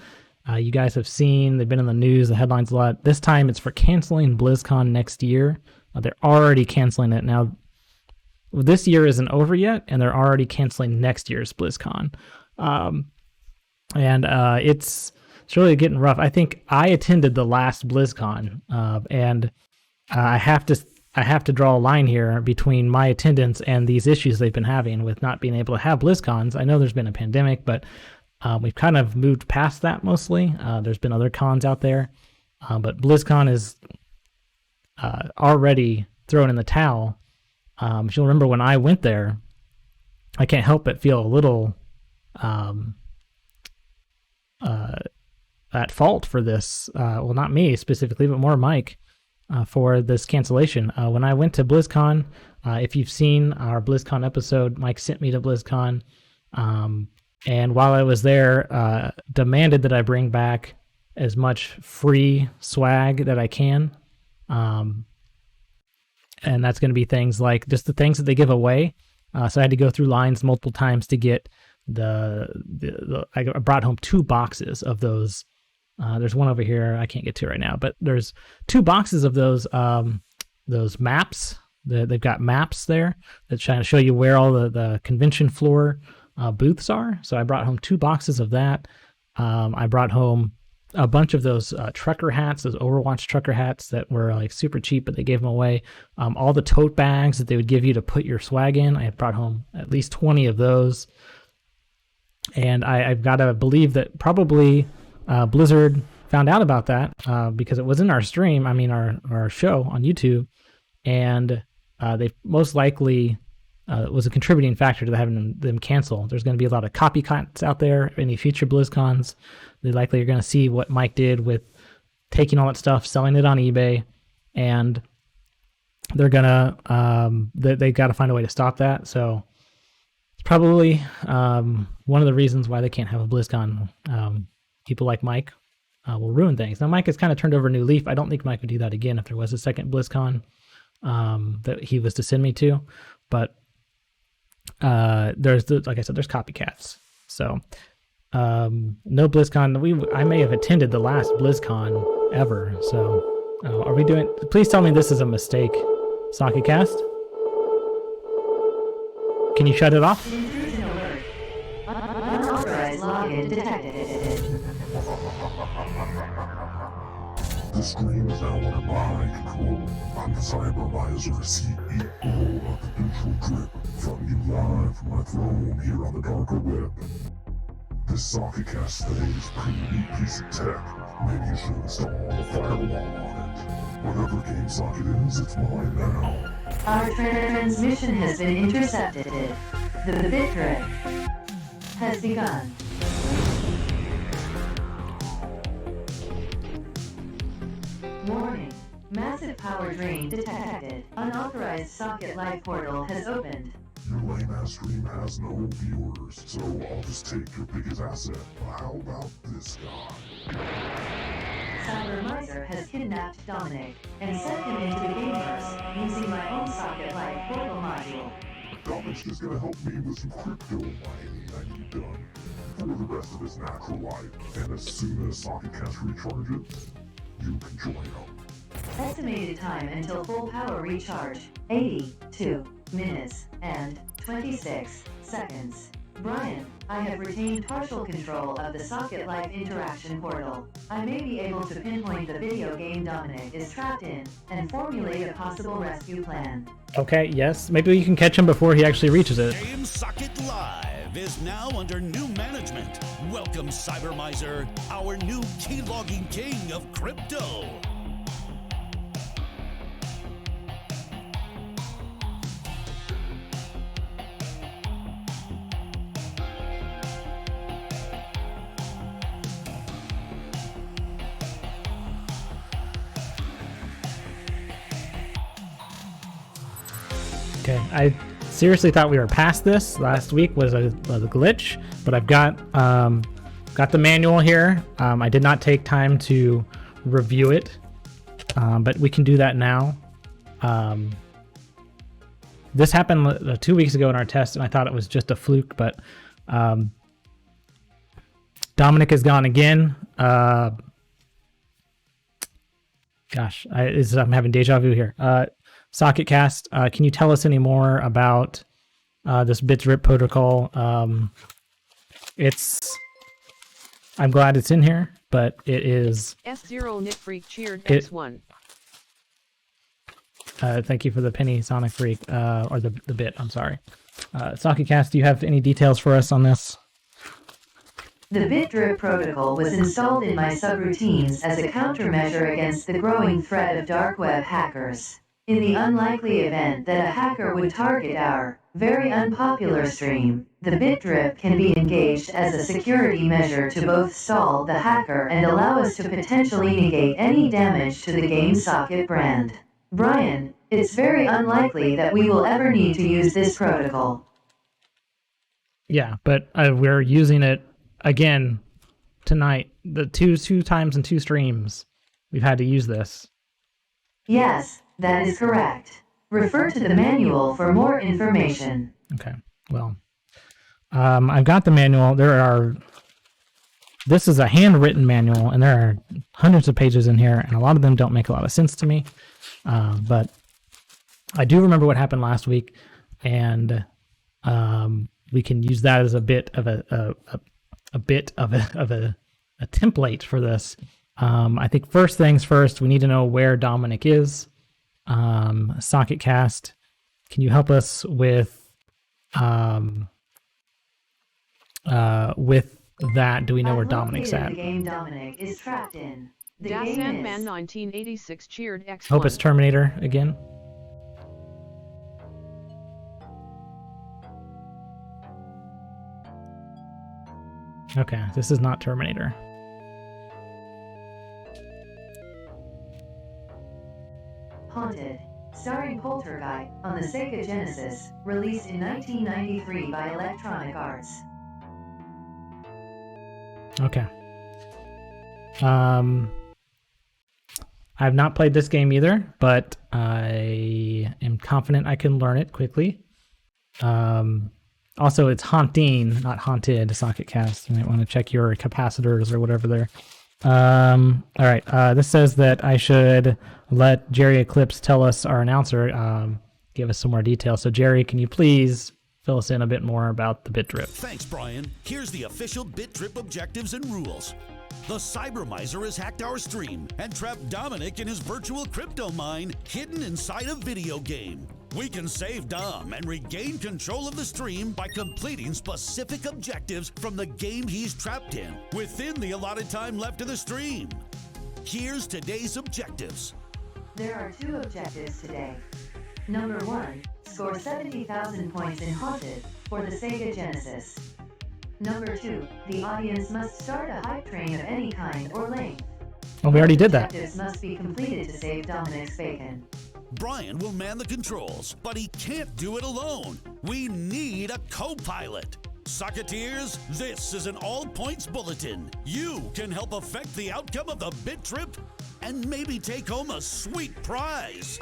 Speaker 3: You guys have seen, they've been in the news, the headlines a lot. This time it's for canceling BlizzCon next year. They're already canceling it. Now, this year isn't over yet, and they're already canceling next year's BlizzCon. It's really getting rough. I think I attended the last BlizzCon, and I have to draw a line here between my attendance and these issues they've been having with not being able to have BlizzCons. I know there's been a pandemic, but we've kind of moved past that mostly. There's been other cons out there, but BlizzCon is already thrown in the towel. If you'll remember when I went there, I can't help but feel a little at fault for this. Well, not me specifically, but more Mike. For this cancellation. When I went to BlizzCon, if you've seen our BlizzCon episode, Mike sent me to BlizzCon, and while I was there, demanded that I bring back as much free swag that I can, and that's going to be things like just the things that they give away. So I had to go through lines multiple times to get I brought home 2 boxes of those. There's one over here I can't get to right now, but there's 2 boxes of those maps. They've got maps there that trying to show you where all the convention floor booths are. So I brought home 2 boxes of that. I brought home a bunch of those trucker hats, those Overwatch trucker hats that were like super cheap, but they gave them away. All the tote bags that they would give you to put your swag in. I brought home at least 20 of those. And I've got to believe that probably Blizzard found out about that because it was in our stream, our show on YouTube, and they most likely was a contributing factor to having them cancel. There's going to be a lot of copycats out there. Any future BlizzCons, they likely are going to see what Mike did with taking all that stuff, selling it on eBay, and they're gonna they got to find a way to stop that. So it's probably one of the reasons why they can't have a BlizzCon. People like Mike will ruin things. Now, Mike has kind of turned over a new leaf. I don't think Mike would do that again if there was a second BlizzCon that he was to send me to. But like I said, there's copycats. So no BlizzCon. I may have attended the last BlizzCon ever. So are we doing? Please tell me this is a mistake, SocketCast. Can you shut it off?
Speaker 5: Unauthorized login detected.
Speaker 7: The stream is now under my control. I'm the Cybervisor, CEO of the Neutral Drip, from you live from my throne here on the darker web. This socket cast thing is a pretty neat piece of tech. Maybe you should install a firewall on it. Whatever game socket is, it's mine now.
Speaker 5: Our transmission has been intercepted. The bit drip has begun. Warning. Massive power drain detected. Unauthorized socket live portal has opened.
Speaker 7: Your lame-ass stream has no viewers, so I'll just take your biggest asset. How about this guy?
Speaker 5: Cybermiser has kidnapped Dominic and sent him into the gameverse using my own socket live portal module.
Speaker 7: Dominic's just gonna help me with some crypto mining I need done for the rest of his natural life. And as soon as SocketCast recharges, you can join him.
Speaker 5: Estimated time until full power recharge, 82 minutes and 26 seconds. Brian, I have retained partial control of the Socket Life interaction portal. I may be able to pinpoint the video game Dominic is trapped in and formulate a possible rescue plan.
Speaker 3: Okay, yes. Maybe we can catch him before he actually reaches it.
Speaker 2: Game Socket Live is now under new management. Welcome, Cybermiser, our new keylogging king of crypto.
Speaker 3: Okay, I seriously thought we were past this. Last week was a glitch, but I've got the manual here. I did not take time to review it, but we can do that now. This happened 2 weeks ago in our test, and I thought it was just a fluke, but Dominic is gone again. Gosh, I'm having deja vu here. SocketCast, can you tell us any more about this bit-drip protocol? I'm glad it's in here, but it is...
Speaker 1: S0 Nick Freak cheered X1.
Speaker 3: Thank you for the penny, Sonic Freak, or the bit, I'm sorry. SocketCast, do you have any details for us on this?
Speaker 5: The bit-drip protocol was installed in my subroutines as a countermeasure against the growing threat of dark web hackers. In the unlikely event that a hacker would target our very unpopular stream, the bit-drip can be engaged as a security measure to both stall the hacker and allow us to potentially negate any damage to the game socket brand. Brian, it's very unlikely that we will ever need to use this protocol.
Speaker 3: Yeah, but we're using it again tonight. The two times in 2 streams we've had to use this.
Speaker 5: Yes, that is correct. Refer to the manual for more information.
Speaker 3: Okay, well, I've got the manual. This is a handwritten manual, and there are hundreds of pages in here, and a lot of them don't make a lot of sense to me. But I do remember what happened last week, and we can use that as a bit of a template for this. I think first things first, we need to know where Dominic is. SocketCast, can you help us with that? Do we know where Dominic's at?
Speaker 5: The game Dominic is trapped in. The
Speaker 1: Das
Speaker 5: game
Speaker 1: Sandman
Speaker 5: is
Speaker 1: 1986 cheered X1.
Speaker 3: Hope it's Terminator again. Okay, this is not Terminator.
Speaker 5: Haunted, starring Polterguy, on the Sega Genesis, released in 1993 by Electronic Arts.
Speaker 3: Okay. I have not played this game either, but I am confident I can learn it quickly. Also, it's haunting, not haunted, SocketCast. You might want to check your capacitors or whatever there. All right. This says that I should let Jerry Eclipse tell us, our announcer, give us some more details. So, Jerry, can you please fill us in a bit more about the bit drip?
Speaker 2: Thanks, Brian. Here's the official bit drip objectives and rules. The cyber miser has hacked our stream and trapped Dominic in his virtual crypto mine hidden inside a video game. We can save Dom and regain control of the stream by completing specific objectives from the game he's trapped in within the allotted time left of the stream. Here's today's objectives.
Speaker 5: There are 2 objectives today. Number 1, score 70,000 points in Haunted for the Sega Genesis. Number 2, the audience must start a hype train of any kind or length.
Speaker 3: Oh, we already did that.
Speaker 5: Objectives must be completed to save Dominic's bacon.
Speaker 2: Brian will man the controls, but he can't do it alone. We need a co-pilot. Socketeers, this is an all-points bulletin. You can help affect the outcome of the bit trip and maybe take home a sweet prize.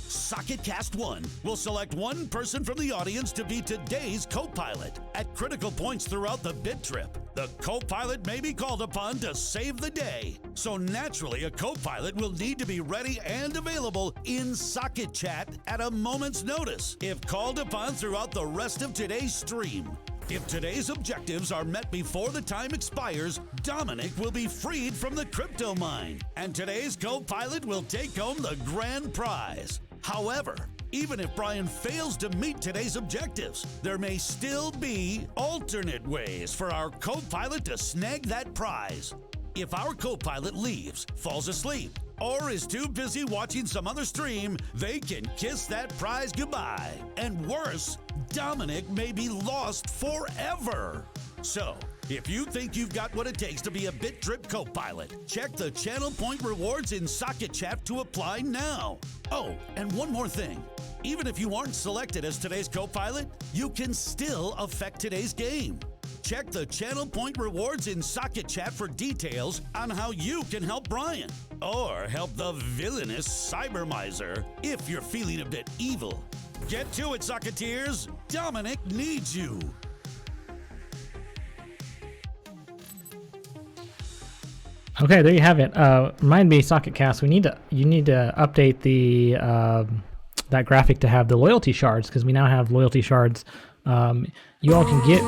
Speaker 2: Socketcast 1 will select one person from the audience to be today's co-pilot. At critical points throughout the bit trip, the co-pilot may be called upon to save the day. So naturally, a co-pilot will need to be ready and available in Socket Chat at a moment's notice if called upon throughout the rest of today's stream. If today's objectives are met before the time expires, Dominic will be freed from the crypto mine, and today's co-pilot will take home the grand prize. However, even if Brian fails to meet today's objectives, there may still be alternate ways for our co-pilot to snag that prize. If our co-pilot leaves, falls asleep, or is too busy watching some other stream, they can kiss that prize goodbye. And worse, Dominic may be lost forever. So, if you think you've got what it takes to be a Bit Trip co-pilot, check the channel point rewards in Socket Chat to apply now. Oh, and one more thing. Even if you aren't selected as today's co-pilot, you can still affect today's game. Check the channel point rewards in Socket Chat for details on how you can help Brian or help the villainous cyber miser if you're feeling a bit evil. Get to it, Socketeers. Dominic needs you.
Speaker 3: Okay, there you have it. Remind me, Socketcast, you need to update the that graphic to have the loyalty shards, because we now have loyalty shards. You all can get.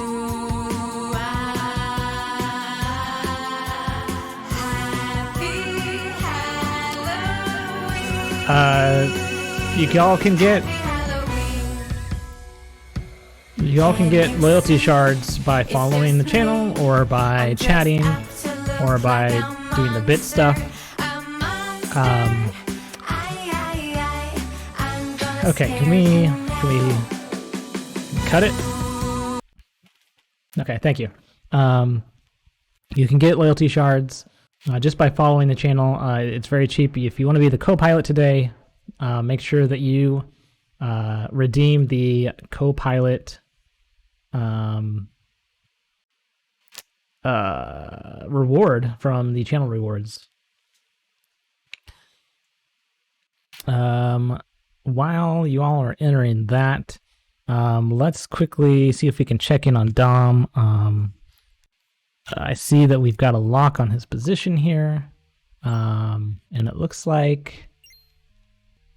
Speaker 3: You all can get loyalty shards by following the channel, or by chatting, or by doing the bit stuff. Okay, can we cut it? Okay, thank you. You can get loyalty shards just by following the channel. It's very cheap. If you want to be the co-pilot today, make sure that you redeem the co-pilot reward from the channel rewards. While you all are entering that, let's quickly see if we can check in on Dom. I see that we've got a lock on his position here, and it looks like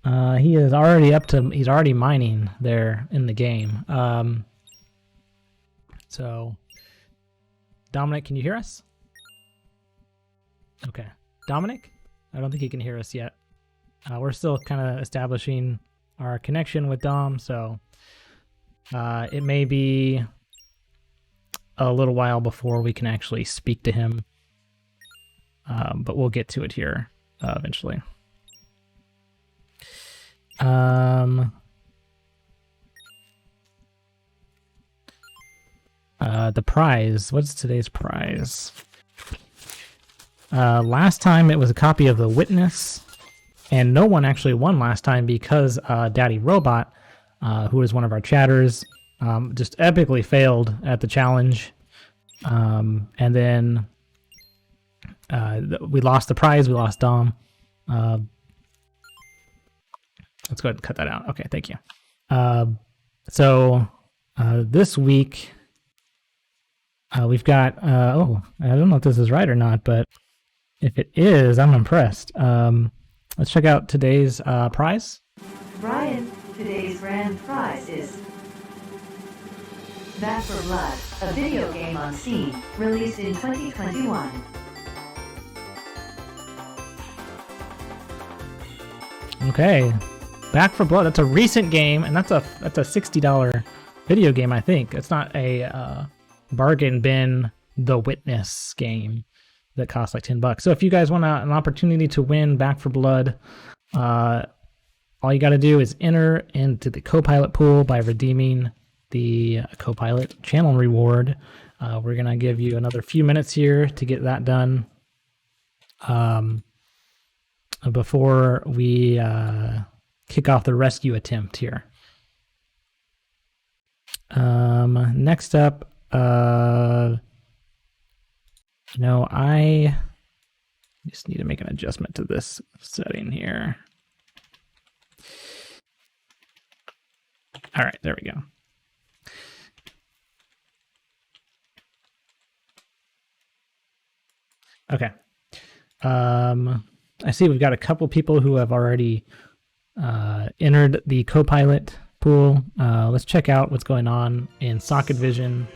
Speaker 3: he is already he's already mining there in the game. So, Dominic, can you hear us? Okay. Dominic? I don't think he can hear us yet. We're still kind of establishing our connection with Dom, so it may be a little while before we can actually speak to him, but we'll get to it here eventually. The prize. What's today's prize? Last time it was a copy of The Witness, and no one actually won last time because Daddy Robot, who is one of our chatters, just epically failed at the challenge. And then we lost the prize, we lost Dom. Let's go ahead and cut that out. Okay, thank you. So this week, we've got, oh, I don't know if this is right or not, but if it is, I'm impressed. Let's check out today's prize.
Speaker 5: Brian, today's grand prize is Back for Blood, a video game on Steam, released in 2021.
Speaker 3: Okay, Back for Blood. That's a recent game, and that's a $60 video game. I think it's not a bargain bin The Witness game that costs like $10. So if you guys want an opportunity to win Back for Blood, all you got to do is enter into the Copilot pool by redeeming the Copilot channel reward. We're gonna give you another few minutes here to get that done. Before we kick off the rescue attempt here. Next up, I just need to make an adjustment to this setting here. All right, there we go. Okay. I see we've got a couple people who have already entered the Copilot pool. Let's check out what's going on in Socket Vision.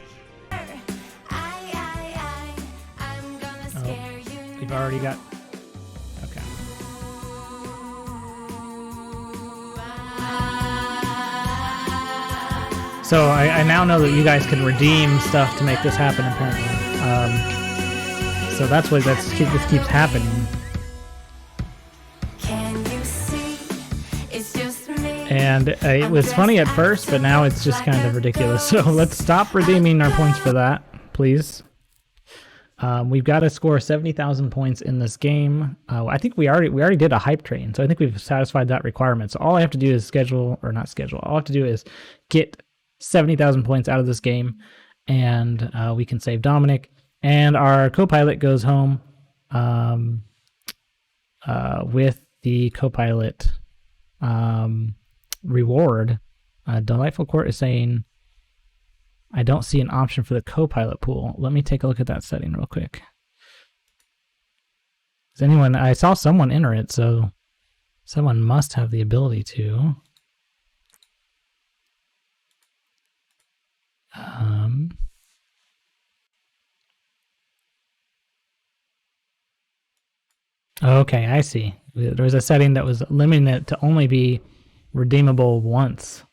Speaker 3: We've already got... Okay. So I now know that you guys can redeem stuff to make this happen, apparently. So that's why this keeps happening. And it was funny at first, but now it's just kind of ridiculous. So let's stop redeeming our points for that, please. We've got to score 70,000 points in this game. I think we already did a hype train, so I think we've satisfied that requirement. So all I have to do is all I have to do is get 70,000 points out of this game, and we can save Dominic. And our Copilot goes home with the Copilot reward. Delightful Court is saying, I don't see an option for the Copilot pool. Let me take a look at that setting real quick. I saw someone enter it, so someone must have the ability to. Okay, I see. There was a setting that was limiting it to only be redeemable once.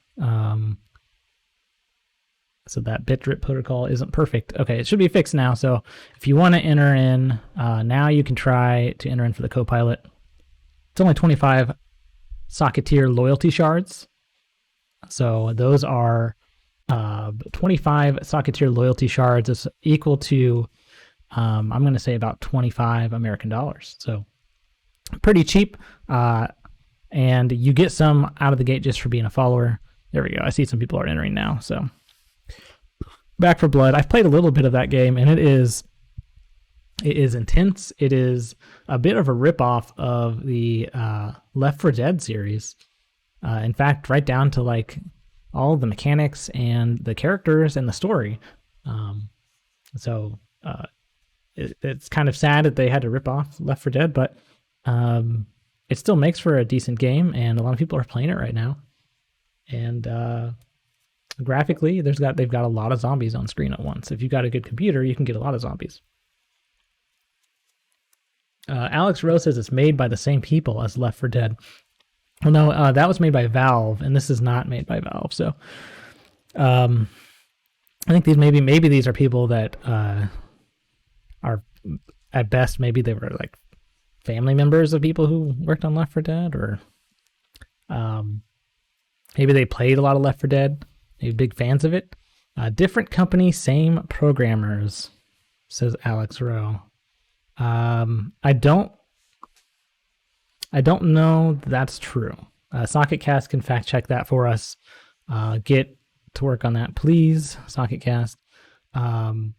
Speaker 3: So that bit-drip protocol isn't perfect. Okay, it should be fixed now. So if you want to enter in, now you can try to enter in for the Copilot. It's only 25 Socketeer loyalty shards. So those are 25 Socketeer loyalty shards is equal to, I'm going to say about 25 American dollars. So pretty cheap. And you get some out of the gate just for being a follower. There we go. I see some people are entering now. So Back for Blood. I've played a little bit of that game, and it is intense. It is a bit of a ripoff of the Left 4 Dead series. In fact, right down to like all of the mechanics and the characters and the story. It's kind of sad that they had to rip off Left 4 Dead, but it still makes for a decent game, and a lot of people are playing it right now. And graphically, they've got a lot of zombies on screen at once. If you've got a good computer, you can get a lot of zombies. Alex Rose says it's made by the same people as Left 4 Dead. Well, no, that was made by Valve, and this is not made by Valve. So, I think these maybe these are people that are at best maybe they were like family members of people who worked on Left 4 Dead, or maybe they played a lot of Left 4 Dead. Maybe big fans of it. Different company, same programmers, says Alex Rowe. I don't know that's true. Socketcast can fact check that for us. Get to work on that, please, Socketcast, and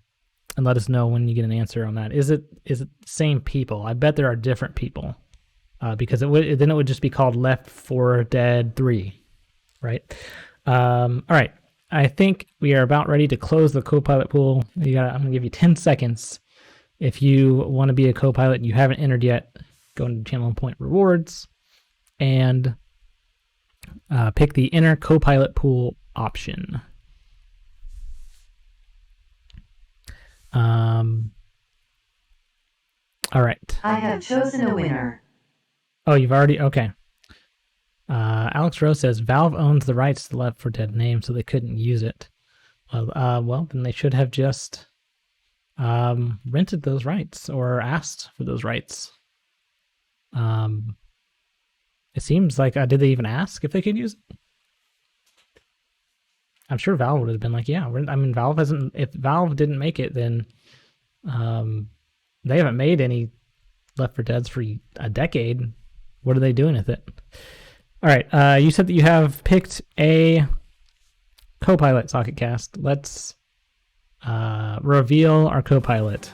Speaker 3: let us know when you get an answer on that. Is it the same people? I bet there are different people, because then it would just be called Left 4 Dead 3, right? All right. I think we are about ready to close the Copilot pool. I'm going to give you 10 seconds. If you want to be a Copilot and you haven't entered yet, go into Channel Point Rewards and pick the Enter Copilot Pool option. All right.
Speaker 5: I have chosen a winner.
Speaker 3: Oh, you've already... Okay. Alex Rose says, Valve owns the rights to the Left 4 Dead name, so they couldn't use it. Well, then they should have just rented those rights or asked for those rights. It seems like... did they even ask if they could use it? I'm sure Valve would have been like, yeah. I mean, Valve hasn't... If Valve didn't make it, then they haven't made any Left 4 Deads for a decade. What are they doing with it? All right. You said that you have picked a co-pilot, SocketCast. Let's reveal our co-pilot.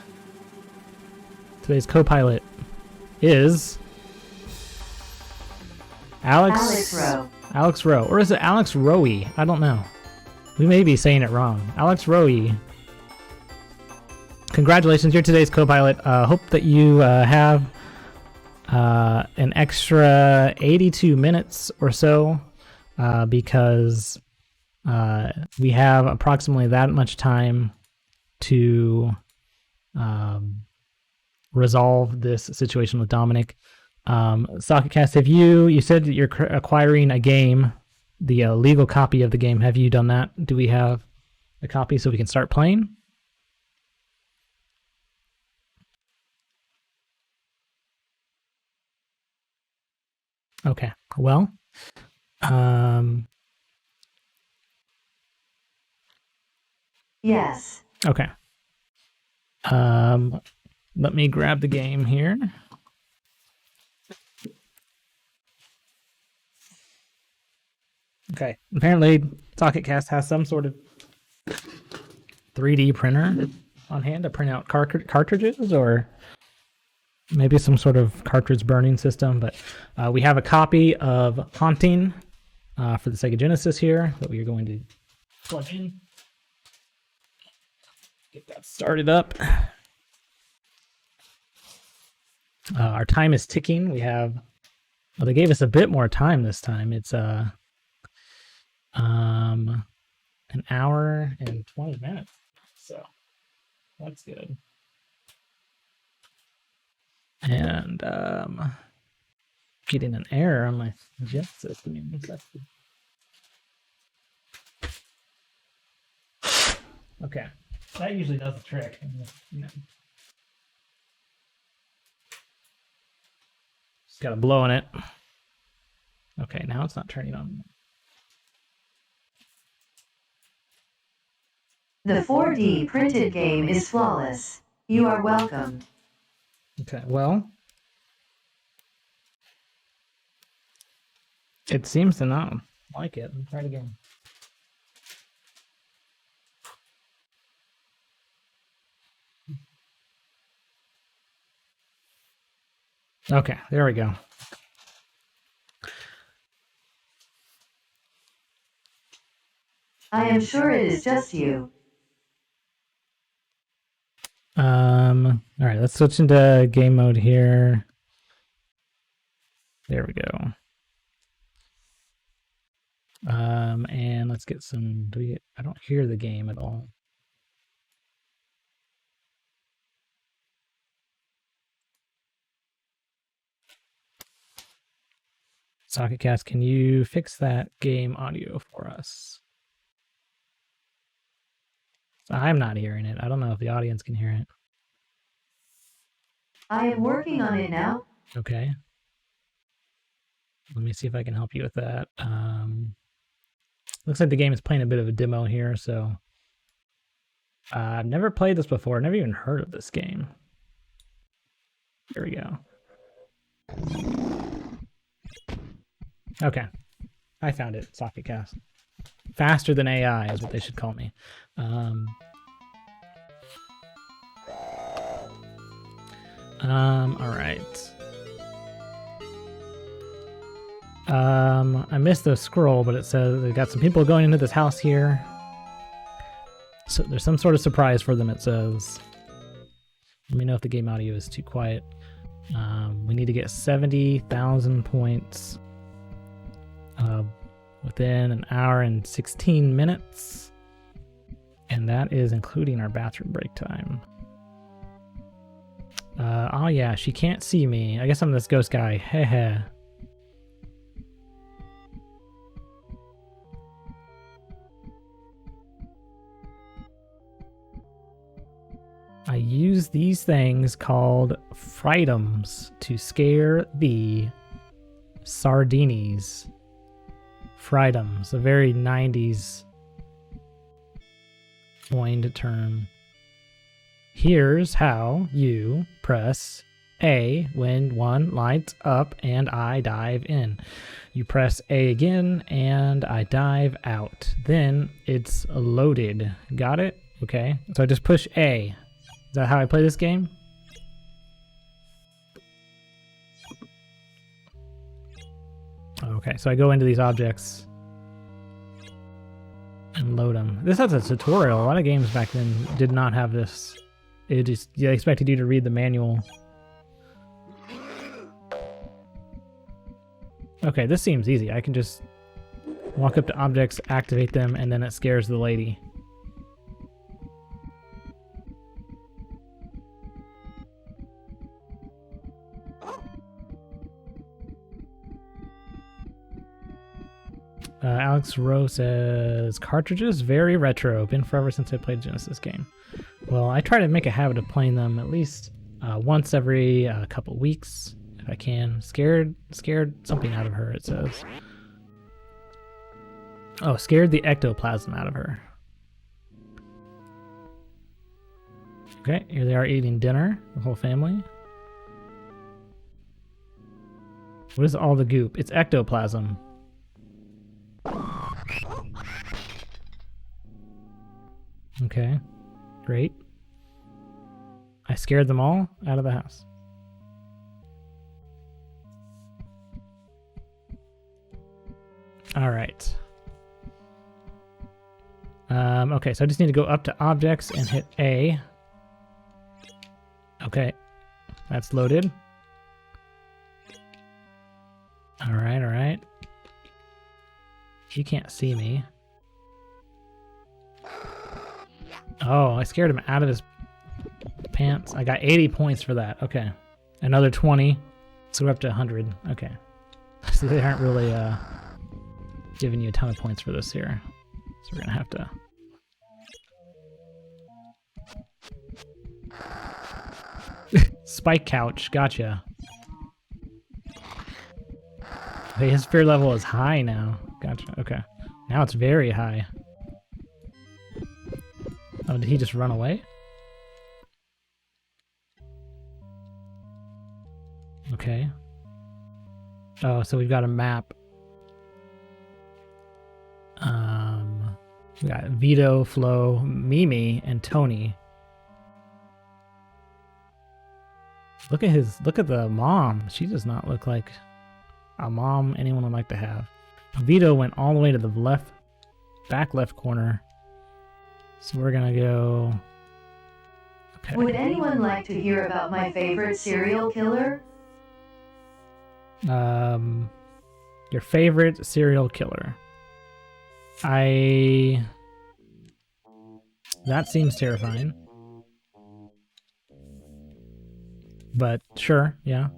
Speaker 3: Today's co-pilot is
Speaker 5: Alex Rowe.
Speaker 3: Alex Rowe. Or is it Alex Rowe? I don't know. We may be saying it wrong. Alex Rowe. Congratulations, you're today's co-pilot. Hope that you have an extra 82 minutes or so because we have approximately that much time to resolve this situation with Dominic. SocketCast, have you said that you're acquiring a game, the legal copy of the game. Have you done that? Do we have a copy so we can start playing? Okay. Well,
Speaker 5: Yes.
Speaker 3: okay. Let me grab the game here. Okay. Apparently, SocketCast has some sort of 3D printer on hand to print out cartridges, or maybe some sort of cartridge burning system. But we have a copy of Haunting for the Sega Genesis here that we are going to plug in. Get that started up. Our time is ticking. We have... Well, they gave us a bit more time this time. It's an hour and 20 minutes. So that's good. And getting an error on my Genesis. Okay, that usually does the trick. Just gotta blow on it. Okay, now it's not turning on.
Speaker 5: The 4D printed game is flawless. You are welcome.
Speaker 3: Okay, well, it seems to not like it. Let's try it again. Okay, there we go.
Speaker 5: I am sure it is just you.
Speaker 3: All right, let's switch into game mode here. There we go. And let's get some, I don't hear the game at all. SocketCast, can you fix that game audio for us? I'm not hearing it. I don't know if the audience can hear it.
Speaker 5: I am working on it now.
Speaker 3: Okay. Let me see if I can help you with that. Looks like the game is playing a bit of a demo here, so I've never played this before. Never even heard of this game. Here we go. Okay. I found it. SocketCast. Faster than AI is what they should call me. All right. I missed the scroll, but it says they got some people going into this house here. So there's some sort of surprise for them, it says. Let me know if the game audio is too quiet. We need to get 70,000 points within an hour and 16 minutes. And that is including our bathroom break time. Oh yeah, she can't see me. I guess I'm this ghost guy. Heh. I use these things called frightums to scare the sardinis. Frightums, a very 90s coined term. Here's how you press A when one lights up and I dive in. You press A again and I dive out. Then it's loaded. Got it? Okay. So I just push A. Is that how I play this game? Okay, so I go into these objects and load them. This has a tutorial. A lot of games back then did not have this. It just they expected you to read the manual. Okay, this seems easy. I can just walk up to objects, activate them, and then it scares the lady. Alex Rowe says, cartridges, very retro. Been forever since I played a Genesis game. Well, I try to make a habit of playing them at least once every couple weeks, if I can. Scared something out of her, it says. Oh, scared the ectoplasm out of her. Okay, here they are eating dinner, the whole family. What is all the goop? It's ectoplasm. Okay, great. I scared them all out of the house. All right. Okay, so I just need to go up to objects and hit A. Okay, that's loaded. All right. He can't see me. Oh, I scared him out of his pants. I got 80 points for that. Okay. Another 20. So we're up to 100. Okay. So they aren't really giving you a ton of points for this here. So we're going to have to... Spike couch. Gotcha. Okay, his fear level is high now. Gotcha. Okay. Now it's very high. Oh, did he just run away? Okay. Oh, so we've got a map. We got Vito, Flo, Mimi, and Tony. Look at the mom. She does not look like a mom anyone would like to have. Vito went all the way to the back left corner. So we're gonna go... Okay.
Speaker 5: Would anyone like to hear about my favorite serial killer?
Speaker 3: Your favorite serial killer. That seems terrifying. But sure, yeah.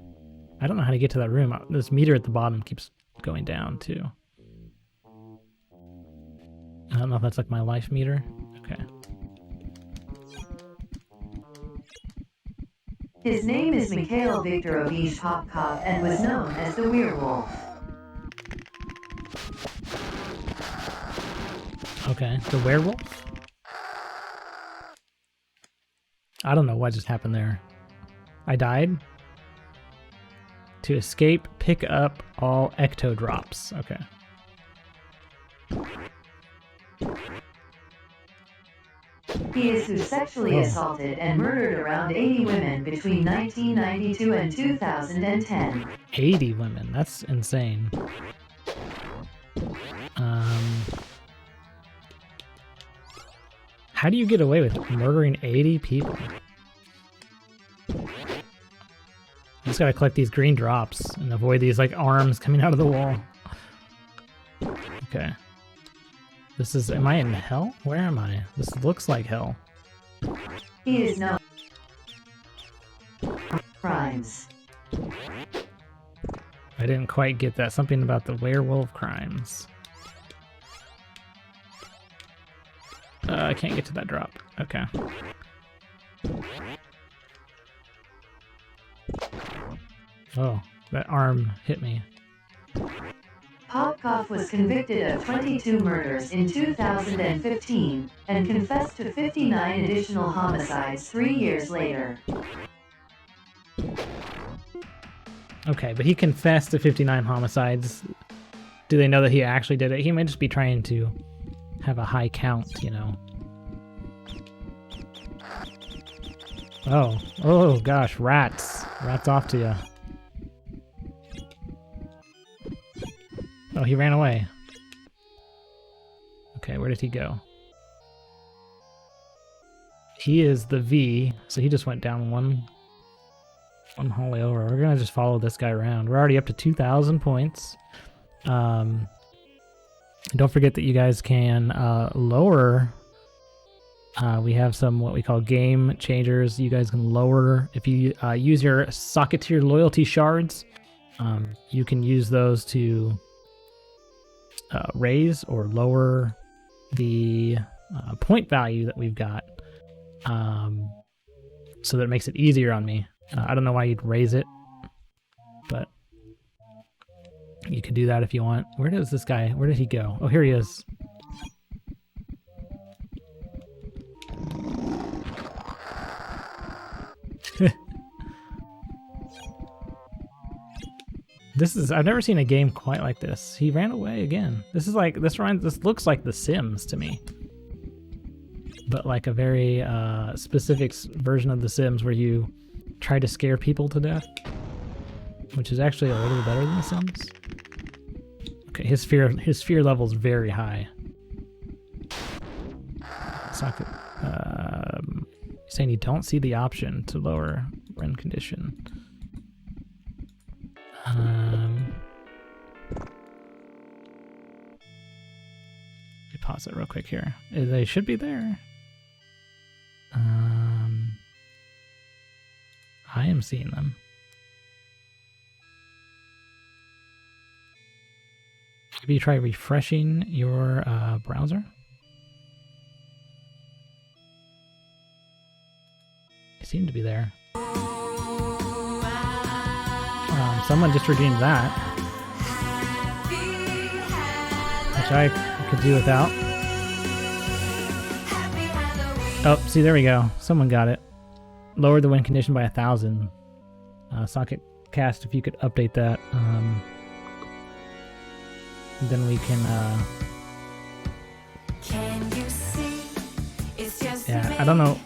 Speaker 3: I don't know how to get to that room. This meter at the bottom keeps going down too. I don't know if that's like my life meter. Okay.
Speaker 5: His name is Mikhail Viktorovich Popkov and was known as the Werewolf.
Speaker 3: Okay, the werewolf? I don't know what just happened there. I died? To escape, pick up all ecto drops. Okay.
Speaker 5: He is who sexually assaulted and murdered around 80 women between 1992 and 2010.
Speaker 3: 80 women? That's insane. How do you get away with murdering 80 people? You just gotta collect these green drops and avoid these like arms coming out of the wall. Okay. This is... Am I in hell? Where am I? This looks like hell.
Speaker 5: He is no crimes.
Speaker 3: I didn't quite get that. Something about the werewolf crimes. I can't get to that drop. Okay. Oh, that arm hit me.
Speaker 5: Popkov was convicted of 22 murders in 2015 and confessed to 59 additional homicides 3 years later.
Speaker 3: Okay, but he confessed to 59 homicides. Do they know that he actually did it? He might just be trying to have a high count, you know. Oh gosh, rats. Rats off to you. Oh, he ran away. Okay, where did he go? He is the V, so he just went down one hallway over. We're gonna just follow this guy around. We're already up to 2,000 points. Don't forget that you guys can lower. We have some what we call game changers. You guys can lower if you use your Socketeer loyalty shards. You can use those to raise or lower the point value that we've got, so that it makes it easier on me. I don't know why you'd raise it, but you could do that if you want. Where does this guy, where did he go? Oh, here he is. I've never seen a game quite like this. He ran away again. This looks like The Sims to me. But like a very specific version of The Sims where you try to scare people to death. Which is actually a little better than The Sims. Okay, his fear level is very high. Socket, saying you don't see the option to lower run condition. Let me pause it real quick here. They should be there. I am seeing them. Maybe try refreshing your browser. They seem to be there. Someone just redeemed that, which I could do without. Oh, see, there we go. Someone got it. Lowered the win condition by 1,000. Socket Cast, if you could update that, then we can. Yeah, I don't know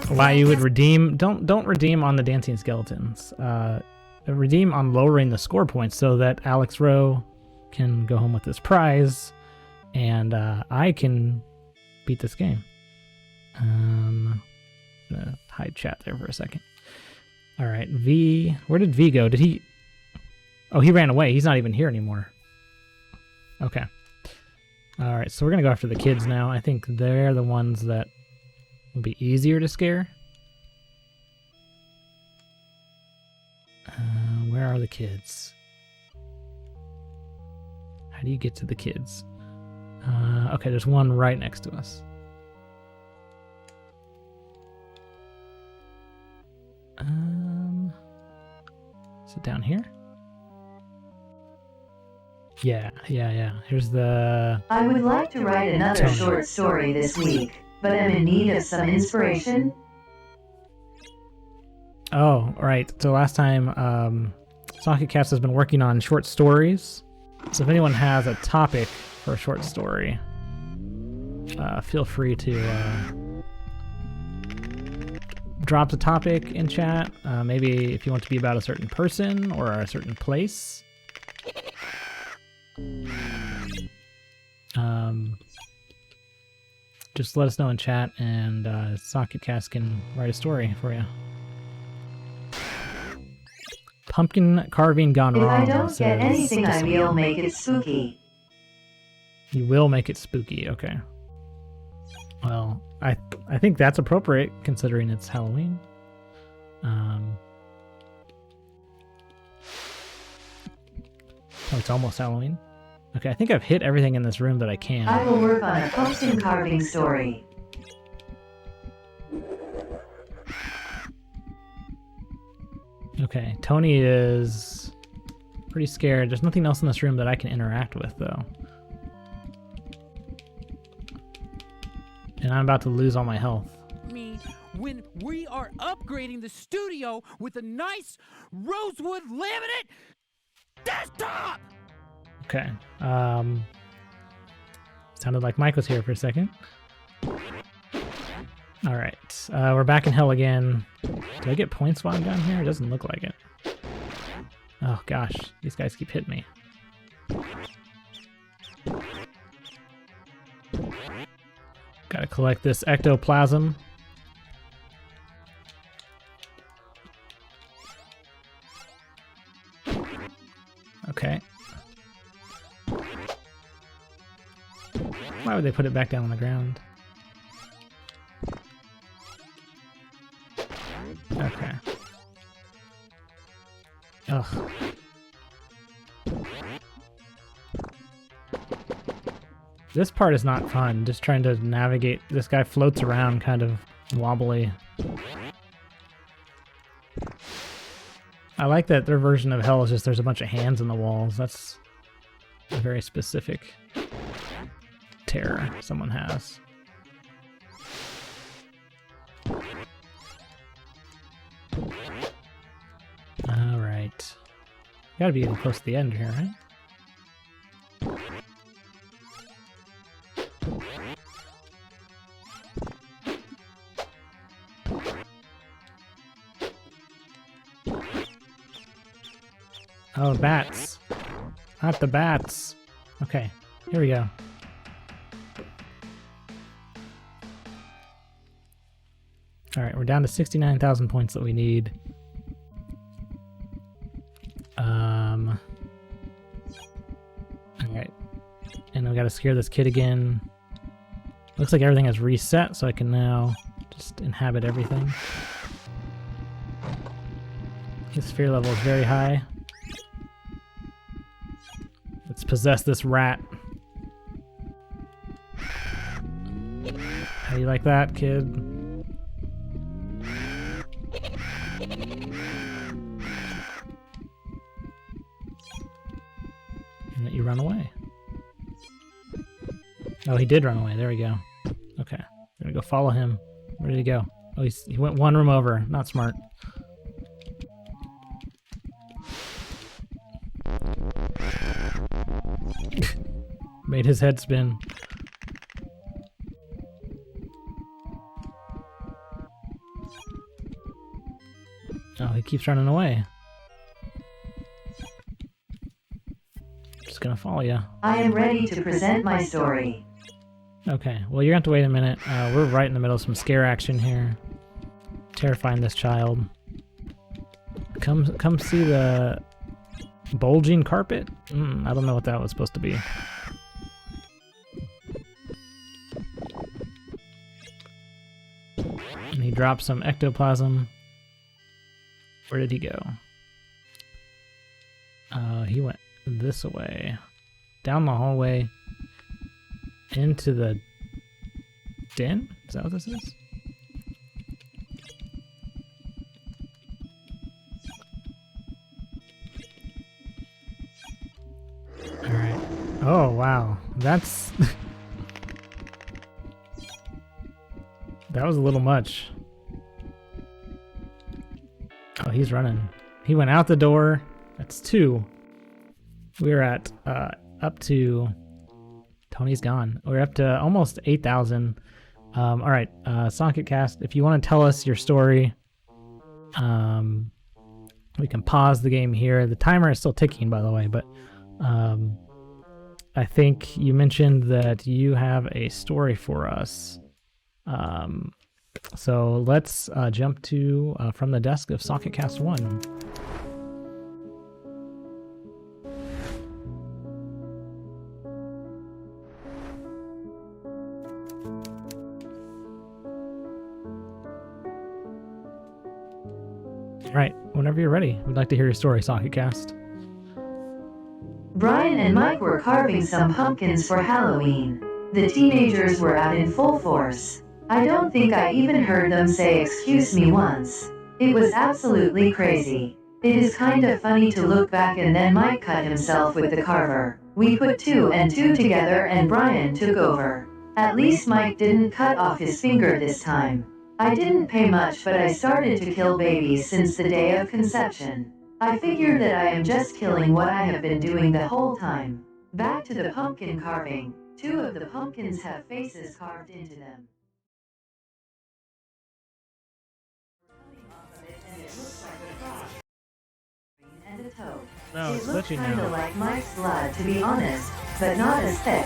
Speaker 3: why you would redeem. Don't redeem on the dancing skeletons. Redeem on lowering the score points so that Alex Rowe can go home with this prize, and I can beat this game. I'm gonna hide chat there for a second. All right, V. Where did V go? Did he? Oh, he ran away. He's not even here anymore. Okay. All right, so we're gonna go after the kids now. I think they're the ones that will be easier to scare. Where are the kids? How do you get to the kids? Okay, there's one right next to us. Is it down here? Yeah. Here's the...
Speaker 5: I would like to write another short story this week, but I'm in need of some inspiration.
Speaker 3: Oh, right. So last time, Socket Cats has been working on short stories. So if anyone has a topic for a short story, feel free to drop the topic in chat. Maybe if you want to be about a certain person or a certain place. Just let us know in chat, and Socket Cast can write a story for you. Pumpkin carving gone wrong.
Speaker 5: If I don't get anything, I will make it spooky.
Speaker 3: You will make it spooky. Okay. Well, I think that's appropriate considering it's Halloween. Oh, it's almost Halloween. Okay, I think I've hit everything in this room that I can.
Speaker 5: I will work on a potion carving story.
Speaker 3: Okay, Tony is pretty scared. There's nothing else in this room that I can interact with, though. And I'm about to lose all my health.
Speaker 8: Me when we are upgrading the studio with a nice rosewood laminate desktop.
Speaker 3: Okay. Sounded like Mike was here for a second. All right. We're back in hell again. Do I get points while I'm down here? It doesn't look like it. Oh gosh, these guys keep hitting me. Gotta collect this ectoplasm. Okay. Why would they put it back down on the ground? Okay. Ugh. This part is not fun, just trying to navigate. This guy floats around kind of wobbly. I like that their version of hell is just there's a bunch of hands on the walls. That's a very specific terror someone has. Alright. Gotta be getting close to the end here, right? Oh, bats. Not the bats. Okay, here we go. Alright, we're down to 69,000 points that we need. Alright. And we gotta scare this kid again. Looks like everything is reset, so I can now just inhabit everything. His fear level is very high. Let's possess this rat. How do you like that, kid? And let you run away. Oh, he did run away. There we go. Okay. We're gonna go follow him. Where did he go? Oh, he went one room over. Not smart. Made his head spin. Oh, he keeps running away. Just gonna follow you.
Speaker 5: I am ready to present my story.
Speaker 3: Okay, well, you're gonna have to wait a minute. We're right in the middle of some scare action here. Terrifying this child. Come see the bulging carpet? I don't know what that was supposed to be. And he dropped some ectoplasm. Where did he go? He went this way. Down the hallway. Into the den? Is that what this is? Alright. Oh, wow. That's... that was a little much. Oh, he's running. He went out the door. That's 2. We're at up to... Tony's gone. We're up to almost 8,000. All right, SocketCast, if you want to tell us your story, we can pause the game here. The timer is still ticking, by the way, but I think you mentioned that you have a story for us. So let's jump to From the Desk of SocketCast 1. Right, whenever you're ready, we'd like to hear your story, SocketCast.
Speaker 5: Brian and Mike were carving some pumpkins for Halloween. The teenagers were out in full force. I don't think I even heard them say "excuse me" once. It was absolutely crazy. It is kind of funny to look back, and then Mike cut himself with the carver. We put 2 and 2 together and Brian took over. At least Mike didn't cut off his finger this time. I didn't pay much, but I started to kill babies since the day of conception. I figured that I am just killing what I have been doing the whole time. Back to the pumpkin carving. 2 of the pumpkins have faces carved into them. And a toe.
Speaker 3: No,
Speaker 5: It
Speaker 3: it's
Speaker 5: looked
Speaker 3: glitchy
Speaker 5: kinda
Speaker 3: now.
Speaker 5: like Mike's blood, to be honest, but not as thick.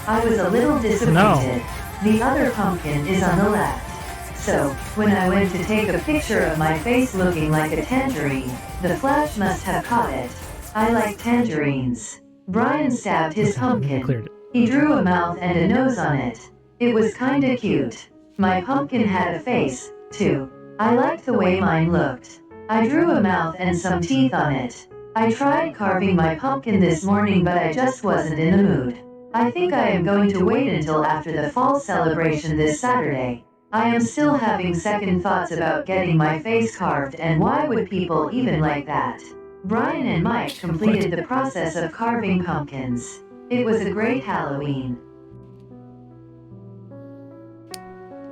Speaker 5: I was a little disappointed. The other pumpkin is on the left. So, when I went to take a picture of my face looking like a tangerine, the flash must have caught it. I like tangerines. Brian stabbed his pumpkin.
Speaker 3: Cleared it.
Speaker 5: He drew a mouth and a nose on it. It was kinda cute. My pumpkin had a face, too. I liked the way mine looked. I drew a mouth and some teeth on it. I tried carving my pumpkin this morning, but I just wasn't in the mood. I think I am going to wait until after the fall celebration this Saturday. I am still having second thoughts about getting my face carved, and why would people even like that? Brian and Mike completed the process of carving pumpkins. It was a great Halloween.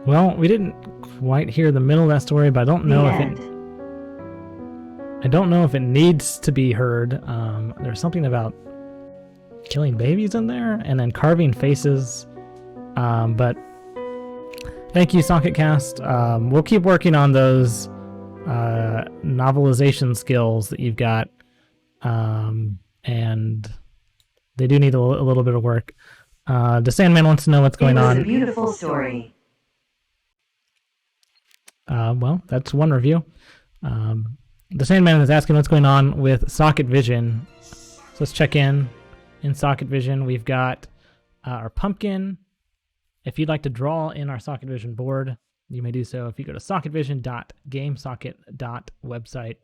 Speaker 3: Well, we didn't quite hear the middle of that story, but I don't know if it. I don't know if it needs to be heard. There's something about killing babies in there, and then carving faces. But thank you, SocketCast. We'll keep working on those novelization skills that you've got, and they do need a little bit of work. The Sandman wants to know what's going on.
Speaker 5: It was a beautiful story.
Speaker 3: Well, that's one review. The Sandman is asking what's going on with Socket Vision. So let's check in Socket Vision. We've got our pumpkin. If you'd like to draw in our Socket Vision board, you may do so if you go to socketvision.gamesocket.website.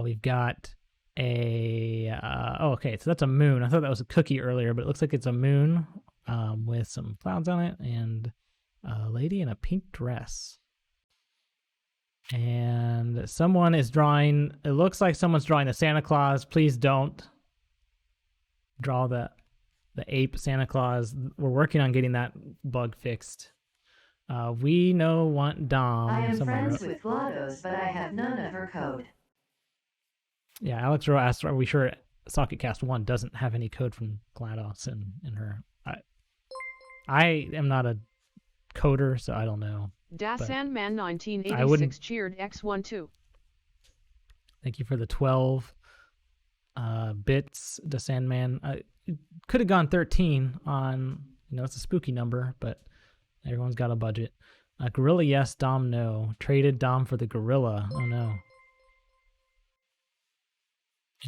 Speaker 3: We've got okay, so that's a moon. I thought that was a cookie earlier, but it looks like it's a moon with some clouds on it and a lady in a pink dress. And someone is drawing, it looks like someone's drawing the Santa Claus. Please don't draw the ape Santa Claus. We're working on getting that bug fixed. We want Dom.
Speaker 5: I am
Speaker 3: Someone
Speaker 5: friends
Speaker 3: wrote-
Speaker 5: with GLaDOS, but I have none of her code.
Speaker 3: Yeah, Alex Rowe asked, are we sure SocketCast 1 doesn't have any code from GLaDOS in her? I am not a coder, so I don't know.
Speaker 1: Da Sandman
Speaker 3: I
Speaker 1: 1986
Speaker 3: wouldn't-
Speaker 1: cheered X12.
Speaker 3: Thank you for the 12 bits, the Sandman. It could have gone 13 on, it's a spooky number, but everyone's got a budget. Gorilla, yes. Dom, no. Traded Dom for the gorilla. Oh, no.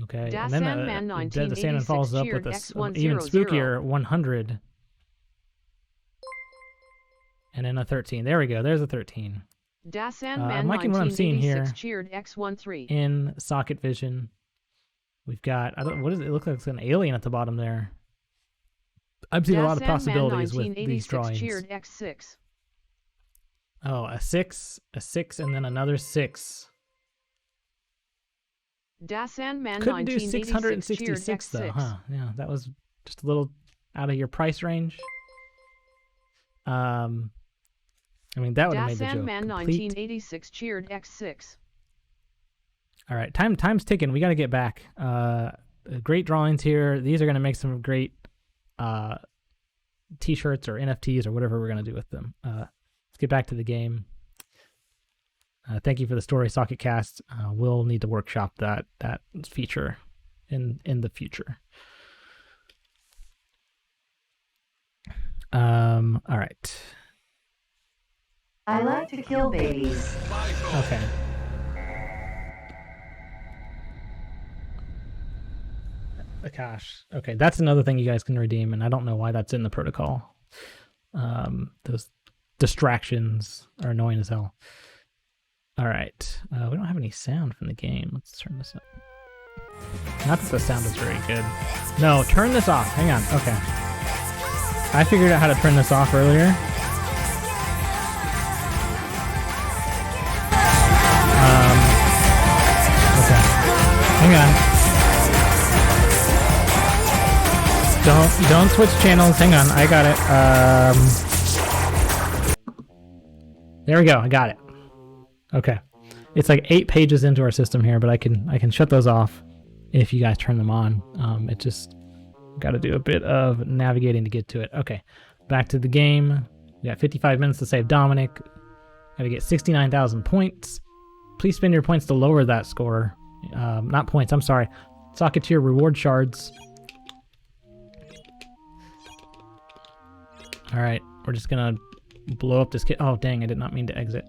Speaker 3: Okay.
Speaker 1: Da
Speaker 3: And then
Speaker 1: Sandman
Speaker 3: the Sandman follows up with
Speaker 1: cheered
Speaker 3: a even
Speaker 1: X100.
Speaker 3: spookier 100. And then a 13. There we go. There's a 13.
Speaker 1: Da Sandman
Speaker 3: liking what I'm seeing here
Speaker 1: 1986 cheered X13.
Speaker 3: In Socket Vision, we've got, what does it look like? It's an alien at the bottom there. I'm seeing a lot of possibilities with these drawings.
Speaker 1: Cheered X6.
Speaker 3: Oh, a 6, and then another 6.
Speaker 1: Da Sandman
Speaker 3: Couldn't do
Speaker 1: 1986 cheered
Speaker 3: 666 though,
Speaker 1: X6.
Speaker 3: huh? Yeah, that was just a little out of your price range. I mean, that would have
Speaker 1: Da
Speaker 3: made the joke
Speaker 1: Sandman
Speaker 3: complete.
Speaker 1: 1986 cheered X6.
Speaker 3: All right, time's ticking. We got to get back. Great drawings here. These are going to make some great T-shirts or NFTs or whatever we're going to do with them. Let's get back to the game. Thank you for the story, SocketCast. We'll need to workshop that feature in the future. All right.
Speaker 5: I like to kill babies.
Speaker 3: Okay. Gosh. Okay, that's another thing you guys can redeem, and I don't know why that's in the protocol. Those distractions are annoying as hell. All right. We don't have any sound from the game. Let's turn this up. Not that the sound is very good. No, turn this off. Hang on. Okay. I figured out how to turn this off earlier. Okay. Hang on. Don't switch channels. Hang on. I got it. There we go. I got it. Okay. It's like 8 pages into our system here, but I can shut those off if you guys turn them on. It just got to do a bit of navigating to get to it. Okay. Back to the game. We got 55 minutes to save Dominic. Got to get 69,000 points. Please spend your points to lower that score. Not points, I'm sorry. Socketeer reward shards. Alright, we're just gonna blow up this kid. Oh, dang, I did not mean to exit.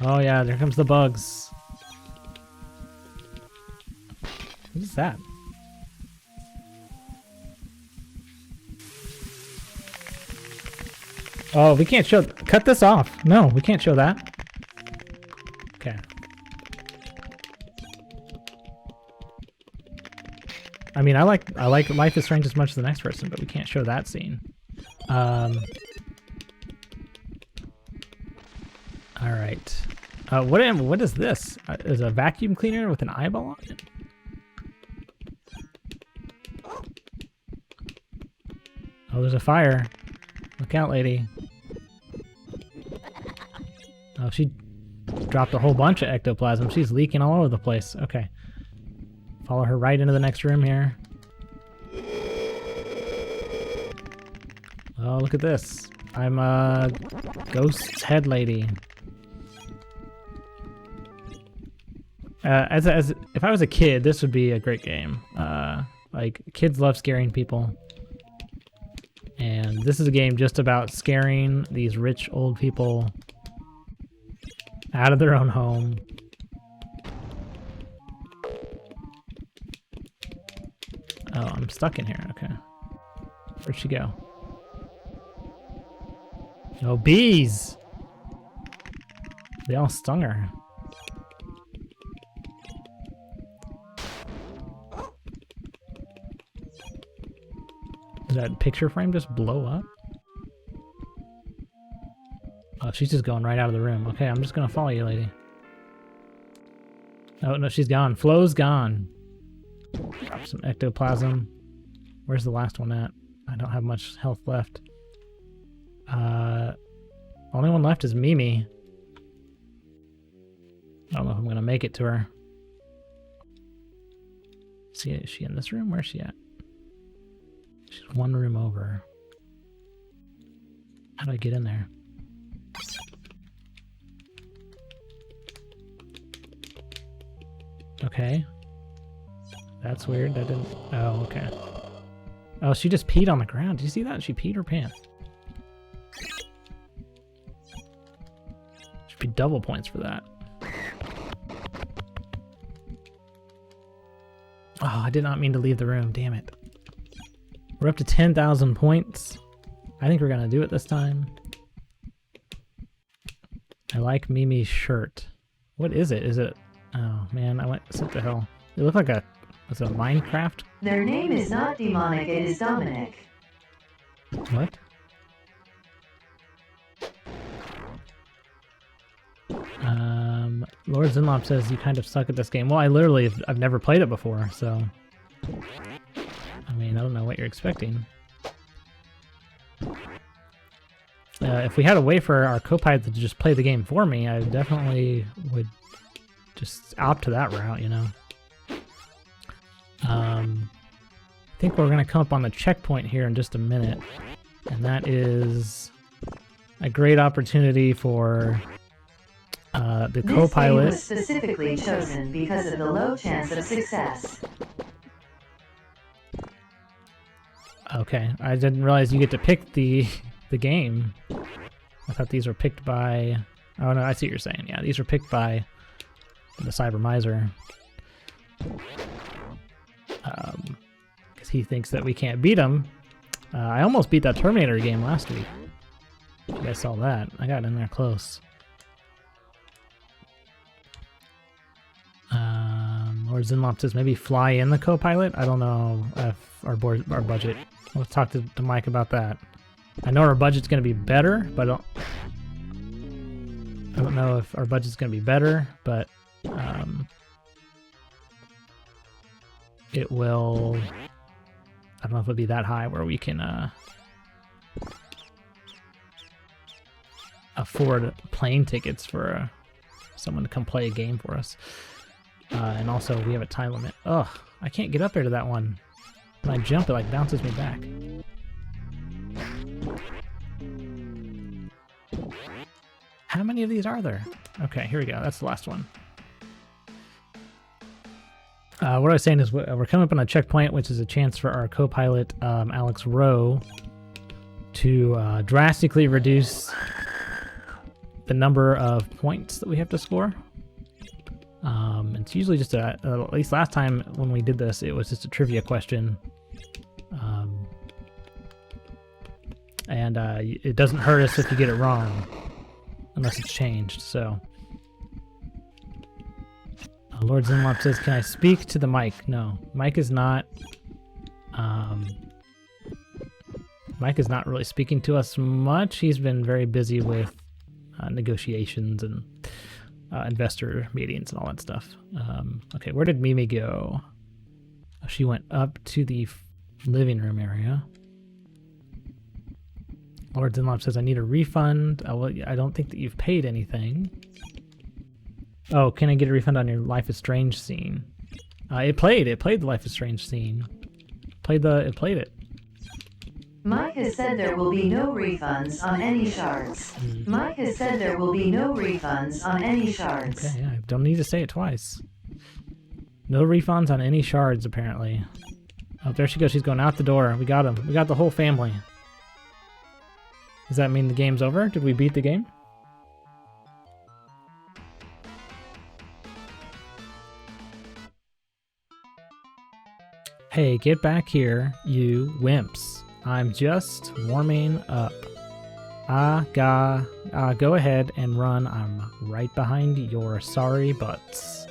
Speaker 3: Oh yeah, there comes the bugs. What is that? Oh, we can't show. Cut this off. No, we can't show that. Okay. I mean, I like Life is Strange as much as the next person, but we can't show that scene. All right. What is this? Is a vacuum cleaner with an eyeball on it? Oh, there's a fire. Look out, lady. Oh, she dropped a whole bunch of ectoplasm. She's leaking all over the place. Okay. Follow her right into the next room here. Oh, look at this. I'm a ghost's head lady. If I was a kid, this would be a great game. Like, kids love scaring people. And this is a game just about scaring these rich old people out of their own home. Oh, I'm stuck in here. Okay. Where'd she go? No bees! They all stung her. Did that picture frame just blow up? Oh, she's just going right out of the room. Okay, I'm just gonna follow you, lady. Oh, no, she's gone. Flo's gone. Drop some ectoplasm. Where's the last one at? I don't have much health left. Only one left is Mimi. I don't know if I'm gonna make it to her. See, is she in this room? Where's she at? She's one room over. How do I get in there? Okay. That's weird. That didn't... Oh, okay. Oh, she just peed on the ground. Did you see that? She peed her pants. Should be double points for that. Oh, I did not mean to leave the room. Damn it. We're up to 10,000 points. I think we're gonna do it this time. I like Mimi's shirt. What is it? Is it... Oh, man. What the hell? It looked like a... Was it a Minecraft?
Speaker 5: Their name is not Demonic, it is Dominic.
Speaker 3: What? Lord Zinlop says you kind of suck at this game. Well, I've never played it before, so... I mean, I don't know what you're expecting. If we had a way for our co-pilot to just play the game for me, I definitely would just opt to that route, you know? I think we're going to come up on the checkpoint here in just a minute. And that is a great opportunity for the co-pilot.
Speaker 5: This game was specifically chosen because of the low chance of success.
Speaker 3: Okay, I didn't realize you get to pick the game. I thought these were picked by... Oh no, I see what you're saying. Yeah, these were picked by the Cyber Miser. Because he thinks that we can't beat him. I almost beat that Terminator game last week. You guys saw that. I got in there close. Lord Zinlop says maybe fly in the co-pilot. I don't know if our budget. Let's talk to Mike about that. I know our budget's going to be better, but I don't know if our budget's going to be better, but it will. I don't know if it'll be that high where we can afford plane tickets for someone to come play a game for us. And also, we have a time limit. Ugh, I can't get up there to that one. When I jump, it like bounces me back. How many of these are there? Okay, here we go. That's the last one. What I was saying is we're coming up on a checkpoint, which is a chance for our co-pilot, Alex Rowe, to drastically reduce the number of points that we have to score. It's usually just at least last time when we did this, it was just a trivia question. And it doesn't hurt us if you get it wrong, unless it's changed, so. Lord Zinlop says, can I speak to the mic? No, Mike is not really speaking to us much. He's been very busy with negotiations and investor meetings and all that stuff. Okay, where did Mimi go? Oh, she went up to the living room area. Lord Zinlop says, I need a refund. Well, I don't think that you've paid anything. Oh, can I get a refund on your Life is Strange scene? It played the Life is Strange scene. It played it.
Speaker 5: Mike has said there will be no refunds on any shards. Mike has said there will be no refunds on any shards.
Speaker 3: Okay, yeah, don't need to say it twice. No refunds on any shards, apparently. Oh, there she goes. She's going out the door. We got him. We got the whole family. Does that mean the game's over? Did we beat the game? Hey, get back here, you wimps. I'm just warming up. Go ahead and run. I'm right behind your sorry butts.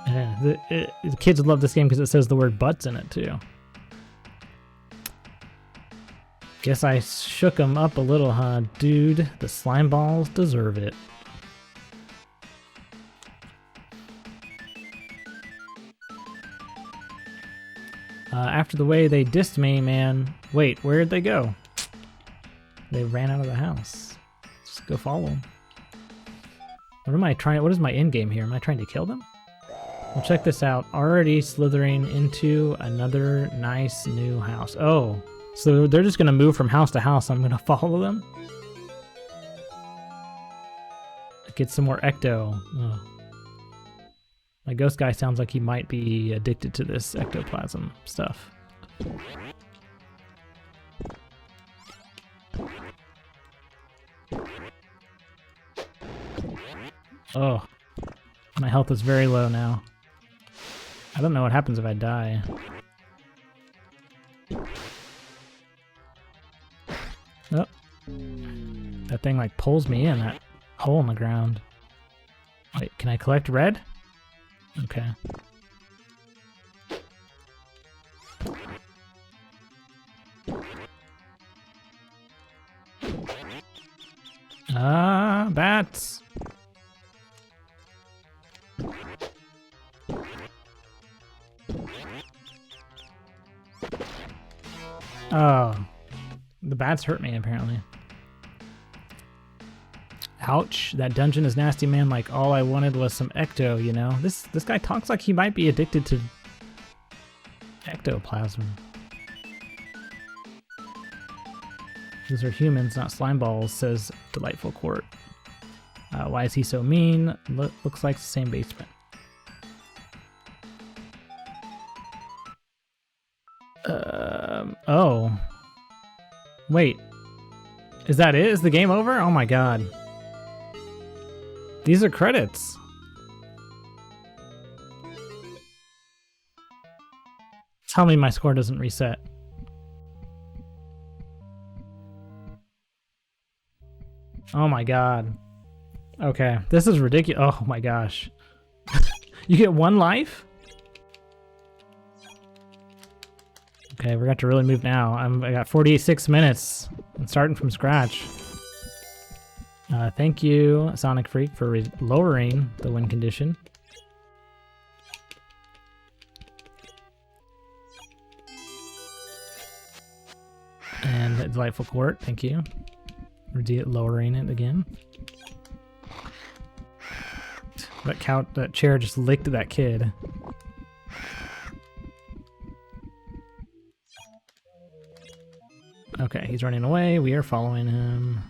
Speaker 3: The kids would love this game because it says the word butts in it, too. Guess I shook them up a little, huh, dude? The slime balls deserve it. After the way they dissed me, man. Wait, where'd they go? They ran out of the house. Just go follow them. What am I trying? What is my end game here? Am I trying to kill them? Well, check this out. Already slithering into another nice new house. Oh, so they're just gonna move from house to house. I'm gonna follow them. Get some more ecto. Oh. My ghost guy sounds like he might be addicted to this ectoplasm stuff. Oh, my health is very low now. I don't know what happens if I die. Oh, that thing like pulls me in, that hole in the ground. Wait, can I collect red? Okay. Bats. Oh, the bats hurt me apparently. Ouch, that dungeon is nasty, man. Like, all I wanted was some ecto, you know? This guy talks like he might be addicted to ectoplasm. These are humans, not slime balls, says Delightful Court. Why is he so mean? Looks like the same basement. Oh. Wait. Is that it? Is the game over? Oh my god. These are credits. Tell me my score doesn't reset. Oh my god. Okay, this is ridiculous. Oh my gosh. You get 1 life? Okay, we're going to really move now. I got 46 minutes. I'm starting from scratch. Thank you, Sonic Freak, for lowering the win condition. And Delightful Court, thank you. We're lowering it again. That chair just licked that kid. Okay, he's running away. We are following him.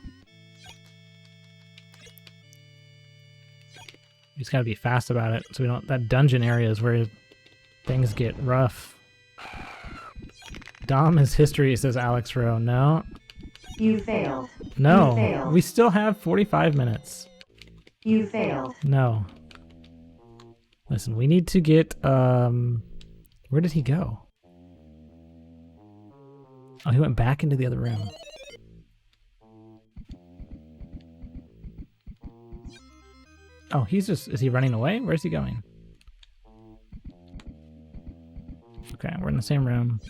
Speaker 3: You just gotta be fast about it so we don't. That dungeon area is where things get rough. Dom is history, says Alex Rowe. No.
Speaker 5: You failed.
Speaker 3: No.
Speaker 5: You failed.
Speaker 3: We still have 45 minutes.
Speaker 5: You failed.
Speaker 3: No. Listen, we need to get, where did he go? Oh, he went back into the other room. Oh, is he running away? Where's he going? Okay, we're in the same room.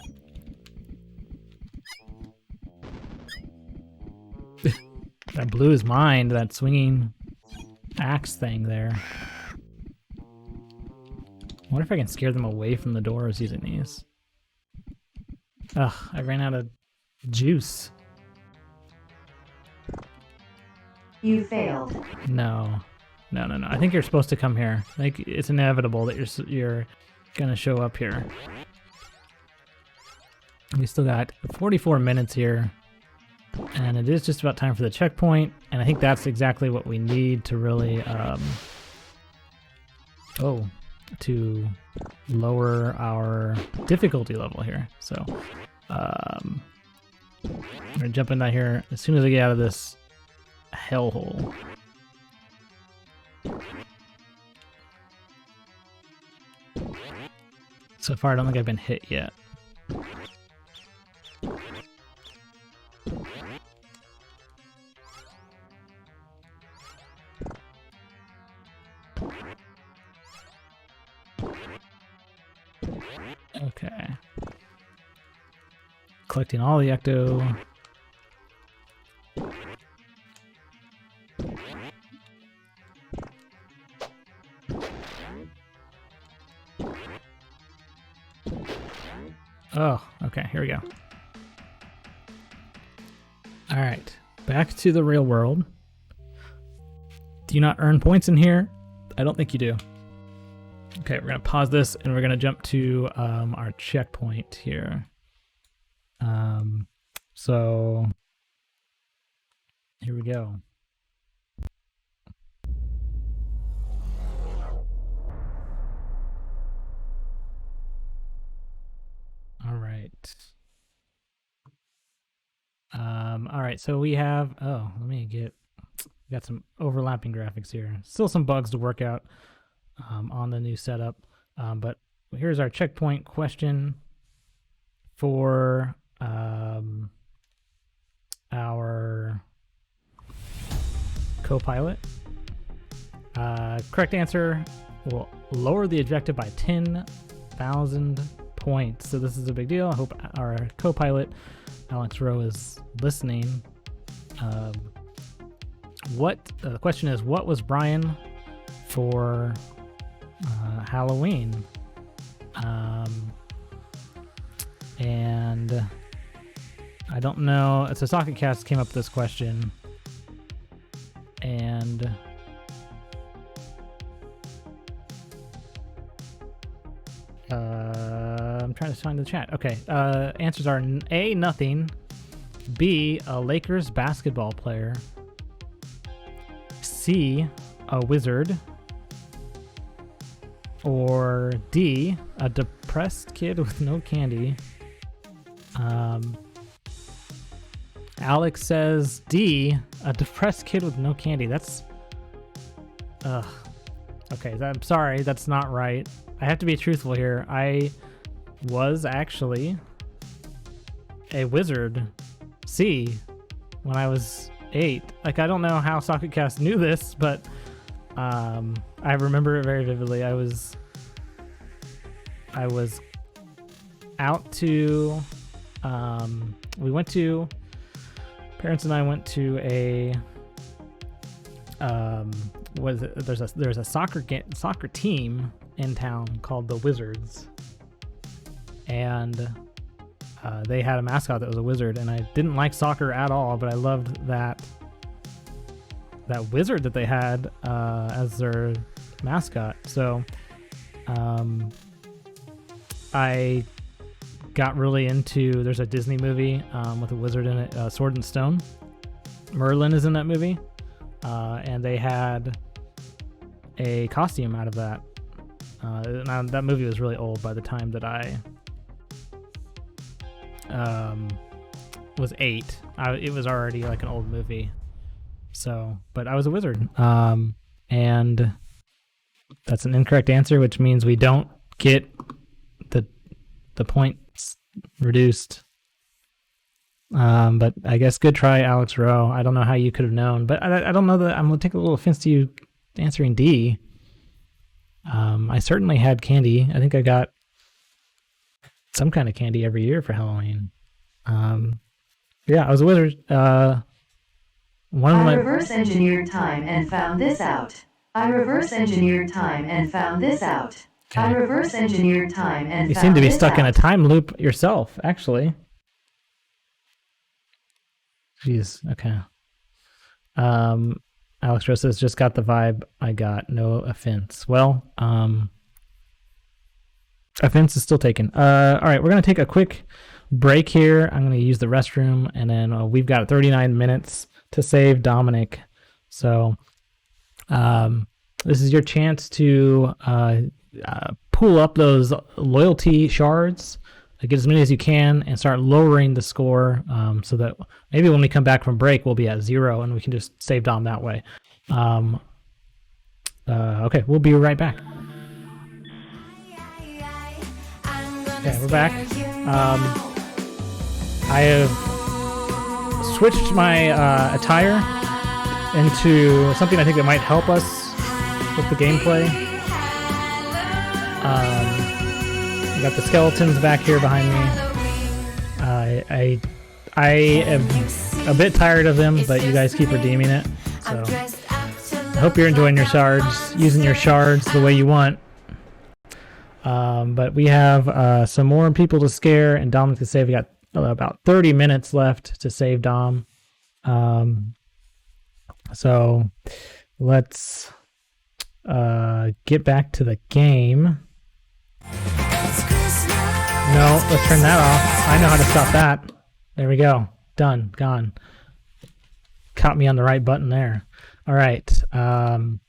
Speaker 3: That blew his mind, that swinging axe thing there. I wonder if I can scare them away from the doors using these. Ugh, I ran out of juice.
Speaker 5: You failed.
Speaker 3: No. I think you're supposed to come here. Like, it's inevitable that you're gonna show up here. We still got 44 minutes here. And it is just about time for the checkpoint, and I think that's exactly what we need to really, to lower our difficulty level here. So, I'm gonna jump in that here as soon as I get out of this hellhole. So far, I don't think I've been hit yet. Okay. Collecting all the ecto. Oh, okay, here we go. All right, back to the real world. Do you not earn points in here? I don't think you do. Okay, we're gonna pause this and we're gonna jump to our checkpoint here. So here we go. All right. All right, so we have, we got some overlapping graphics here. Still some bugs to work out on the new setup. But here's our checkpoint question for our co-pilot. Correct answer will lower the objective by 10,000 points. So this is a big deal. I hope our co-pilot Alex Rowe is listening. The question is, what was Brian for Halloween? And I don't know. It's a Socket Cast came up with this question, and I'm trying to find the chat. Okay, answers are A, nothing, B, a Lakers basketball player, C, a wizard, or D, a depressed kid with no candy. Alex says D, a depressed kid with no candy. That's okay, I'm sorry, that's not right. I have to be truthful here. I was actually a wizard, C, when I was 8. Like, I don't know how SocketCast knew this, but I remember it very vividly. I was out to parents and I went to a there's a soccer team in town called the Wizards, and they had a mascot that was a wizard, and I didn't like soccer at all, but I loved that wizard that they had as their mascot. So I got really into, there's a Disney movie with a wizard in it, Sword and Stone. Merlin is in that movie, and they had a costume out of that. Now, that movie was really old by the time that I was 8. It was already like an old movie. So, but I was a wizard. And that's an incorrect answer, which means we don't get the points reduced. But I guess good try, Alex Rowe. I don't know how you could have known, but I don't know that I'm going to take a little offense to you answering D. I certainly had candy. I think I got some kind of candy every year for Halloween. Yeah, I was a wizard.
Speaker 5: I reverse engineered time and found this out. I reverse engineered time and found this out.
Speaker 3: Okay.
Speaker 5: I reverse engineered time and
Speaker 3: You
Speaker 5: found
Speaker 3: seem to be
Speaker 5: this
Speaker 3: stuck in a
Speaker 5: out.
Speaker 3: time loop yourself, actually. Jeez, okay. Alex Rose says, just got the vibe I got. No offense. Well, offense is still taken. All right, we're going to take a quick break here. I'm going to use the restroom, and then we've got 39 minutes to save Dominic. So this is your chance to pull up those loyalty shards, get as many as you can, and start lowering the score so that maybe when we come back from break, we'll be at 0 and we can just save Dom that way. Okay, we'll be right back. Okay, we're back. I have switched my attire into something I think that might help us with the gameplay. I got the skeletons back here behind me. I am a bit tired of them, but you guys keep redeeming it. So I hope you're enjoying your shards, using your shards the way you want. But we have some more people to scare and Dominic to save. We got about 30 minutes left to save Dom. So let's get back to the game. No, let's turn that off. I know how to stop that. There we go. Done. Gone. Caught me on the right button there. All right. You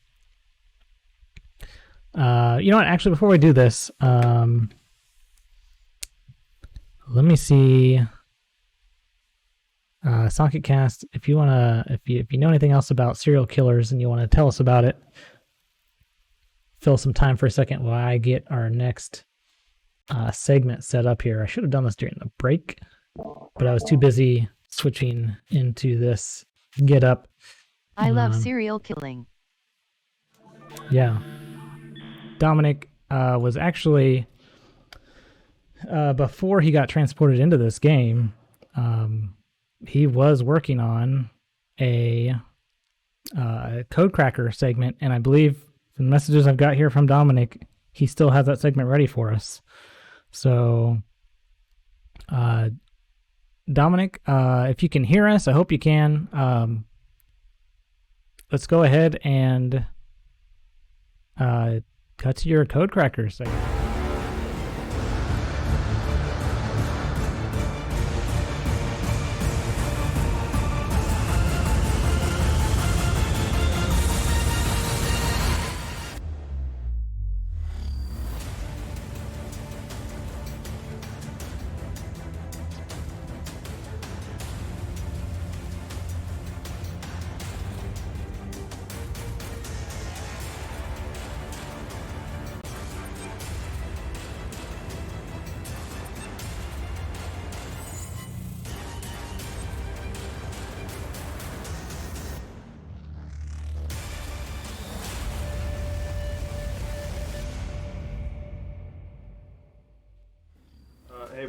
Speaker 3: know what? Actually, before we do this, let me see. SocketCast, if you wanna, if you know anything else about serial killers and you want to tell us about it, fill some time for a second while I get our next segment set up here. I should have done this during the break, but I was too busy switching into this get up.
Speaker 9: I love serial killing.
Speaker 3: Yeah. Dominic was actually, before he got transported into this game, he was working on a code cracker segment, and I believe from the messages I've got here from Dominic, he still has that segment ready for us. So, Dominic, if you can hear us, I hope you can. Let's go ahead and cut to your code cracker segment.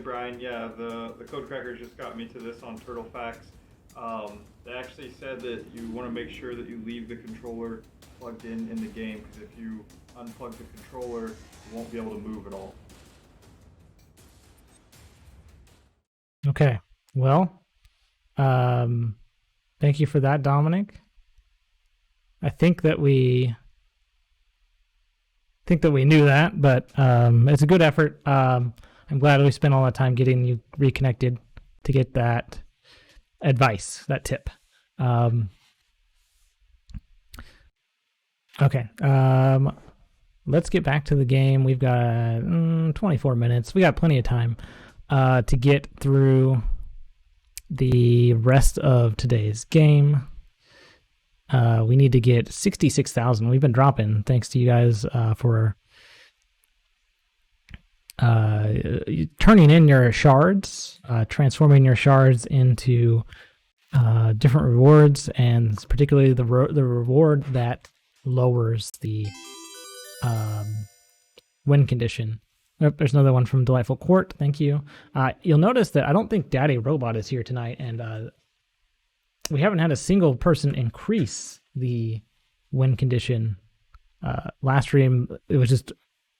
Speaker 4: Brian. Yeah, the code crackers just got me to this on Turtle Facts. They actually said that you want to make sure that you leave the controller plugged in the game, because if you unplug the controller, you won't be able to move at all.
Speaker 3: Okay. Well, thank you for that, Dominic. I think that we knew that, but it's a good effort. I'm glad we spent all that time getting you reconnected to get that advice, that tip. Okay. Let's get back to the game. We've got 24 minutes. We got plenty of time to get through the rest of today's game. We need to get 66,000. We've been dropping, thanks to you guys for turning in your shards, transforming your shards into different rewards, and particularly the reward that lowers the win condition. Oh, there's another one from Delightful Court. Thank you. You'll notice that I don't think Daddy Robot is here tonight, and we haven't had a single person increase the win condition. Last stream, it was just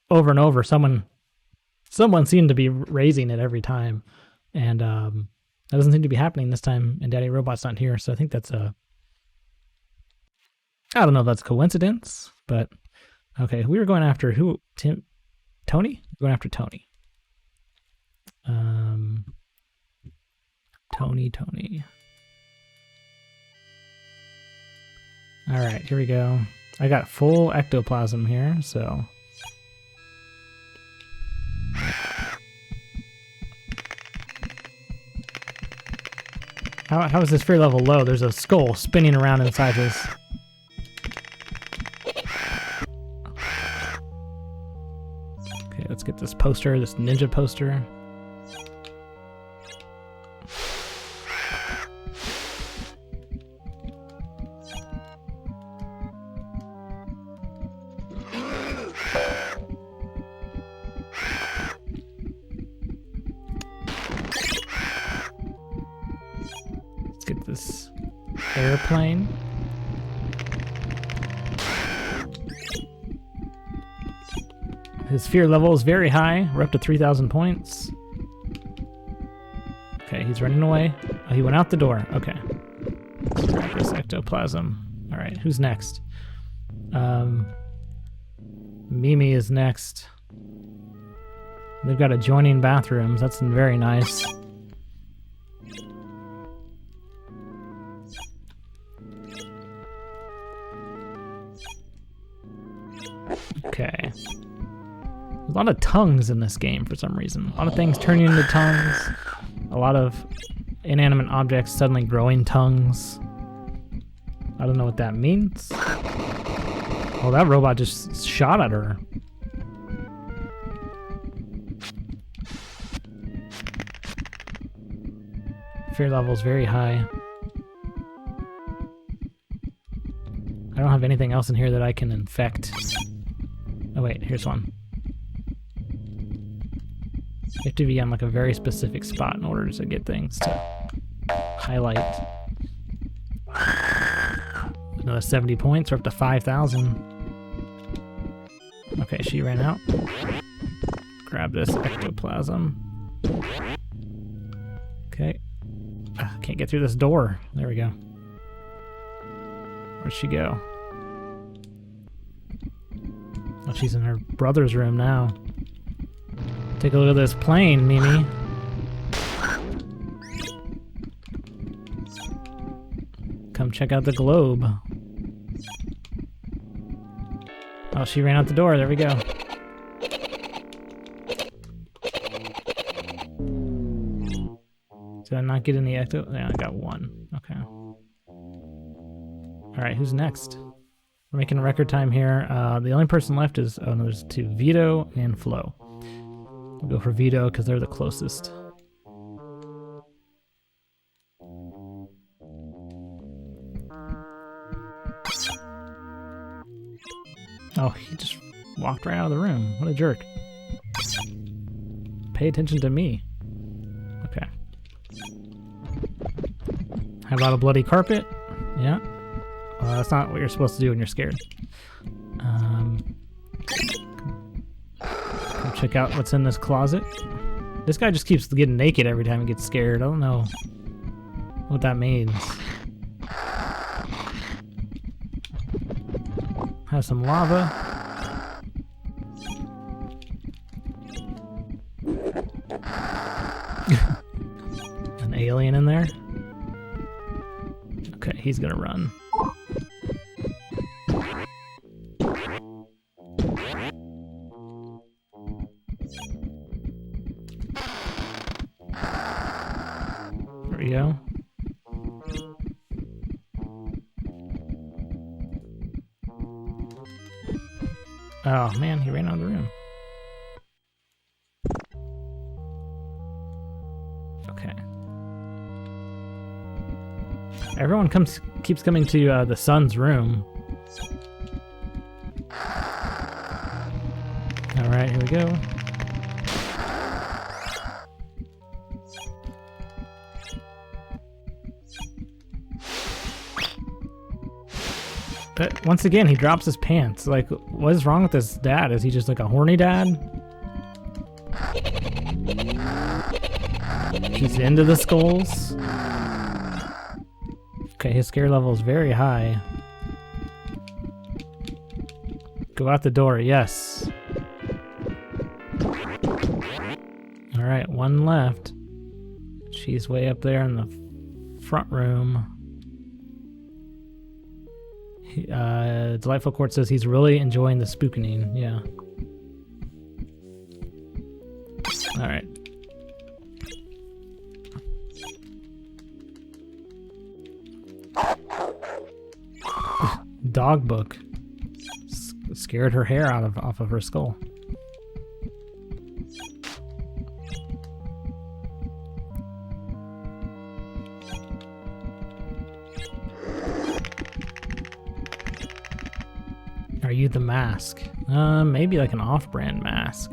Speaker 3: over and over. Someone seemed to be raising it every time, and that doesn't seem to be happening this time. And Daddy Robot's not here, so I think that's I don't know if that's a coincidence, but okay. We were going after who? Tony? We're going after Tony. Tony. All right, here we go. I got full ectoplasm here, so. How is this fear level low? There's a skull spinning around inside this. Okay, let's get this poster, this ninja poster. Airplane. His fear level is very high. We're up to 3,000 points. Okay, he's running away. Oh, he went out the door. Okay. Grab this ectoplasm. All right, who's next? Mimi is next. They've got adjoining bathrooms. That's very nice. Okay. There's a lot of tongues in this game for some reason. A lot of things turning into tongues. A lot of inanimate objects suddenly growing tongues. I don't know what that means. Oh, that robot just shot at her. Fear level is very high. I don't have anything else in here that I can infect. Oh wait, here's one. You have to be on like a very specific spot in order to get things to highlight. Another 70 points, we're up to 5,000. Okay, she ran out. Grab this ectoplasm. Okay. Can't get through this door. There we go. Where'd she go? Oh, she's in her brother's room now. Take a look at this plane, Mimi. Come check out the globe. Oh, she ran out the door. There we go. Did I not get in the ecto? Yeah, I got one. Okay. Alright, who's next? We're making record time here. The only person left is, oh no, there's two, Vito and Flo. We'll go for Vito because they're the closest. Oh, he just walked right out of the room. What a jerk. Pay attention to me. How about a bloody carpet? Yeah. That's not what you're supposed to do when you're scared. Come check out what's in this closet. This guy just keeps getting naked every time he gets scared. I don't know what that means. Have some lava. An alien in there. Okay, he's gonna run. There we go. Oh man, he ran out of the room. Okay. Everyone keeps coming to the sun's room. All right, here we go. But once again, he drops his pants. Like, what is wrong with this dad? Is he just like a horny dad? He's into the skulls. Okay, his scare level is very high. Go out the door, yes. Alright, one left. She's way up there in the front room. Delightful Court says he's really enjoying the spookening. Yeah. Alright. Dog book. Scared her hair off of her skull. Are you the mask? Maybe like an off-brand mask.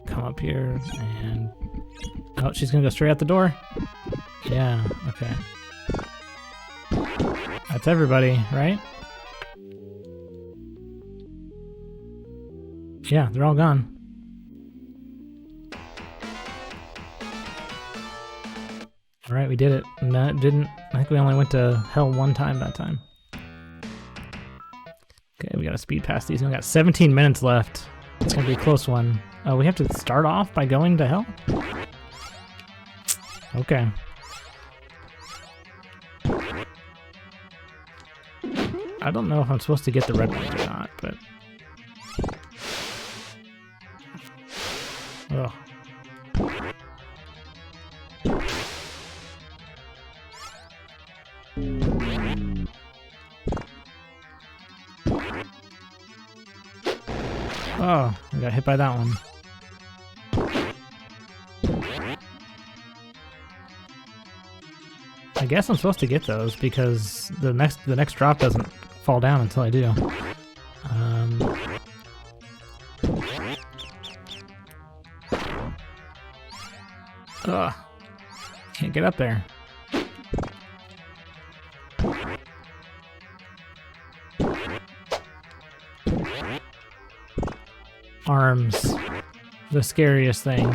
Speaker 3: Come up here and... Oh, she's gonna go straight out the door? Yeah, okay. That's everybody, right? Yeah, they're all gone. Alright, we did it. And that didn't... I think we only went to hell one time that time. Okay, we gotta speed past these. We only got 17 minutes left. It's gonna be a close one. Oh, we have to start off by going to hell? Okay. I don't know if I'm supposed to get the red ones or not, but... Ugh. Oh, I got hit by that one. I guess I'm supposed to get those because the next drop doesn't fall down until I do. Ugh. Can't get up there. Arms. The scariest thing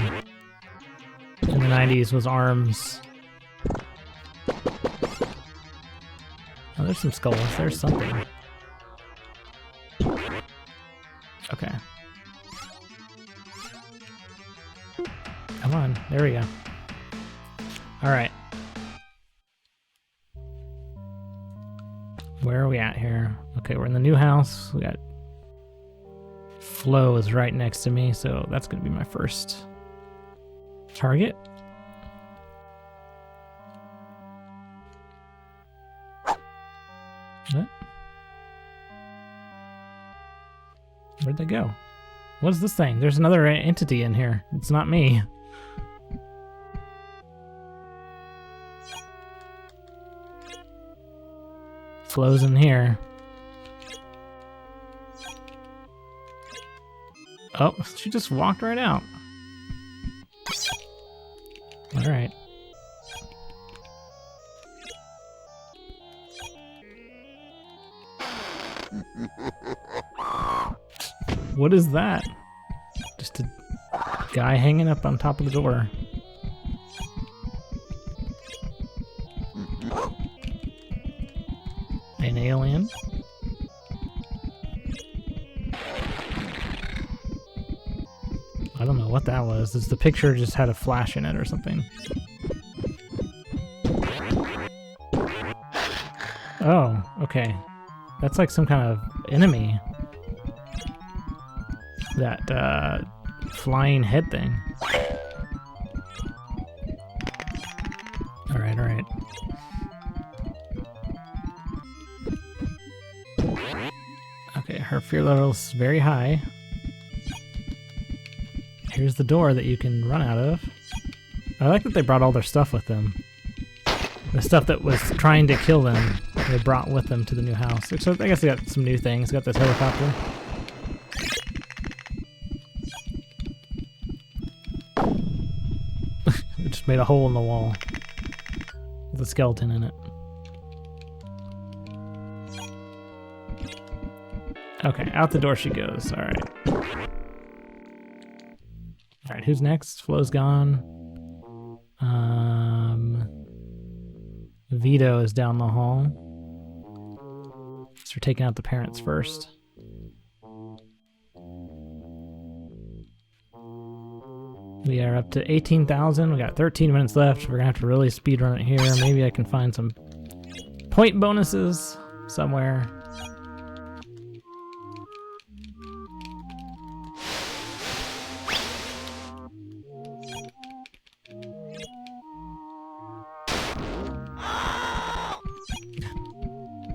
Speaker 3: in the 90s was arms. Oh, there's some skulls. There's something. Okay. Come on. There we go. Alright. Where are we at here? Okay, we're in the new house. We got... Flo is right next to me, so that's going to be my first target. What? Where'd they go? What is this thing? There's another entity in here. It's not me. Flo's in here. Oh, she just walked right out. Alright. What is that? Just a guy hanging up on top of the door. An alien? I don't know what that was. The picture just had a flash in it or something. Oh, okay. That's like some kind of enemy. That flying head thing. Alright, alright. Okay, her fear level's very high. Here's the door that you can run out of. I like that they brought all their stuff with them. The stuff that was trying to kill them, they brought with them to the new house. So I guess they got some new things. Got this helicopter. It just made a hole in the wall with a skeleton in it. Okay, out the door she goes. Alright. Alright, who's next? Flo's gone. Vito is down the hall. So we're taking out the parents first. We are up to 18,000. We got 13 minutes left. We're gonna have to really speed run it here. Maybe I can find some point bonuses somewhere.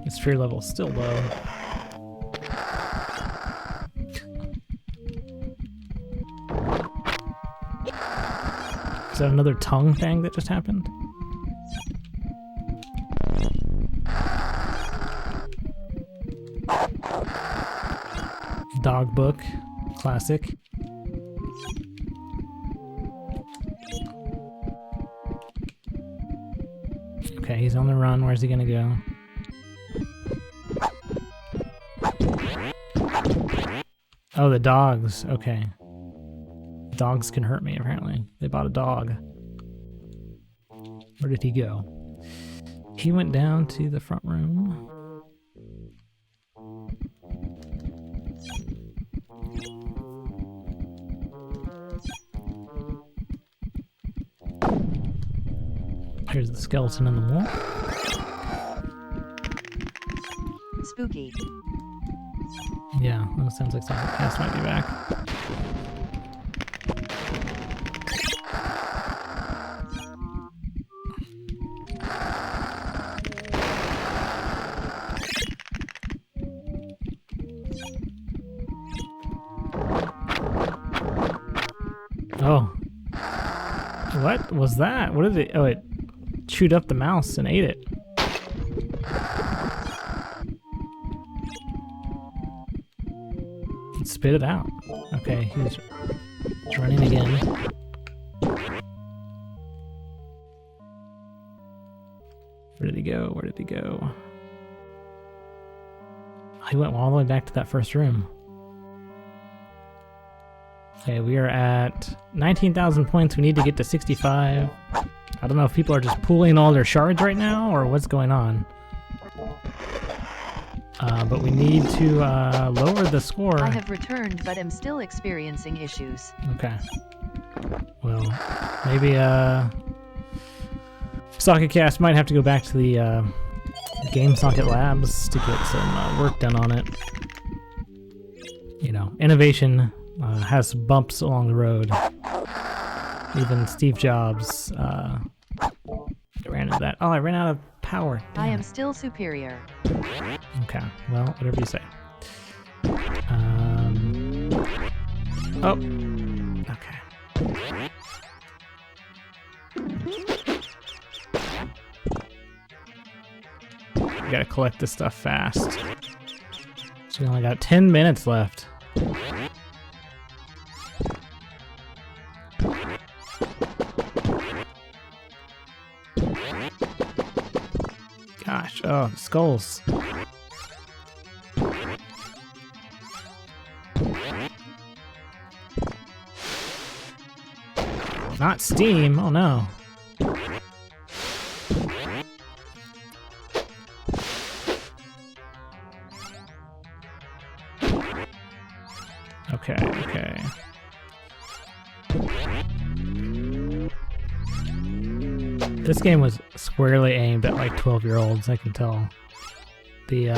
Speaker 3: His fear level's still low. Is that another tongue thing that just happened? Dog book, classic. Okay, he's on the run. Where's he gonna go? Oh, the dogs. Okay. Dogs can hurt me, apparently. They bought a dog. Where did he go? He went down to the front room. Here's the skeleton in the wall.
Speaker 9: Spooky.
Speaker 3: Yeah, that sounds like something. Cass might be back. Oh. What was that? What did it... Oh, it chewed up the mouse and ate it. It spit it out. Okay, he's running again. Where did he go? Where did he go? He went all the way back to that first room. Okay, we are at 19,000 points. We need to get to 65. I don't know if people are just pooling all their shards right now or what's going on. But we need to lower the score.
Speaker 9: I have returned, but am still experiencing issues.
Speaker 3: Okay. Well, maybe SocketCast might have to go back to the Game Socket Labs to get some work done on it. You know, innovation has bumps along the road. Even Steve Jobs ran into that. Oh, I ran out of power. Damn.
Speaker 9: I am still superior.
Speaker 3: Okay, well, whatever you say. Oh. Okay. We gotta collect this stuff fast. So we only got 10 minutes left. Oh, skulls. Not Steam. Oh no. Okay, okay. This game was squarely aimed at like 12-year-olds, I can tell. The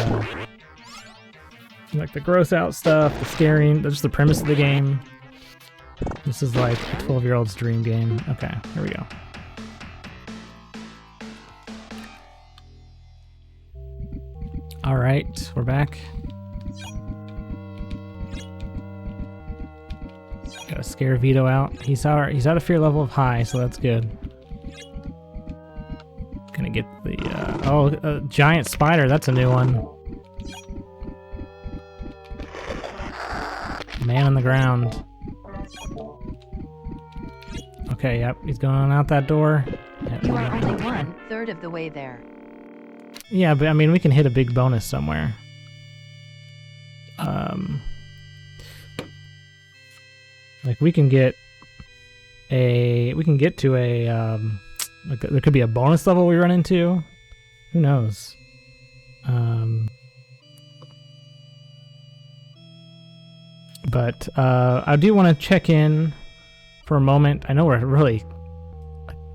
Speaker 3: like the gross out stuff, the scaring, just the premise of the game. This is like a 12-year-old's dream game. Okay, here we go. All right, we're back. Gotta scare Vito out. He's at a fear level of high, so that's good. Gonna get the giant spider. That's a new one. Man on the ground. Okay, yep, he's going out that door. Yep,
Speaker 9: You are only 1/3 of the way there.
Speaker 3: Yeah, but I mean, we can hit a big bonus somewhere. Like we can get to a like there could be a bonus level we run into. Who knows? But I do want to check in for a moment. I know we're really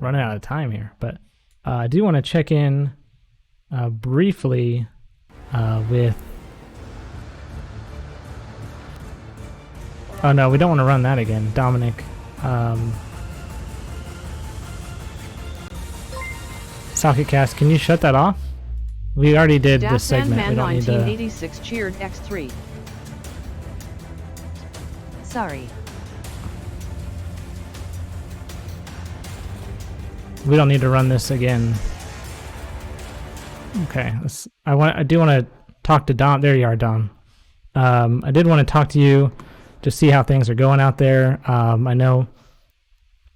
Speaker 3: running out of time here, but I do want to check in briefly with... Oh no, we don't want to run that again, Dominic. Socketcast, can you shut that off? We already did this segment. We
Speaker 1: Man
Speaker 3: don't need to...
Speaker 1: 1986 cheered X3.
Speaker 9: Sorry.
Speaker 3: We don't need to run this again. Okay, I do want to talk to Dom. There you are, Dom. I did want to talk to you to see how things are going out there. I know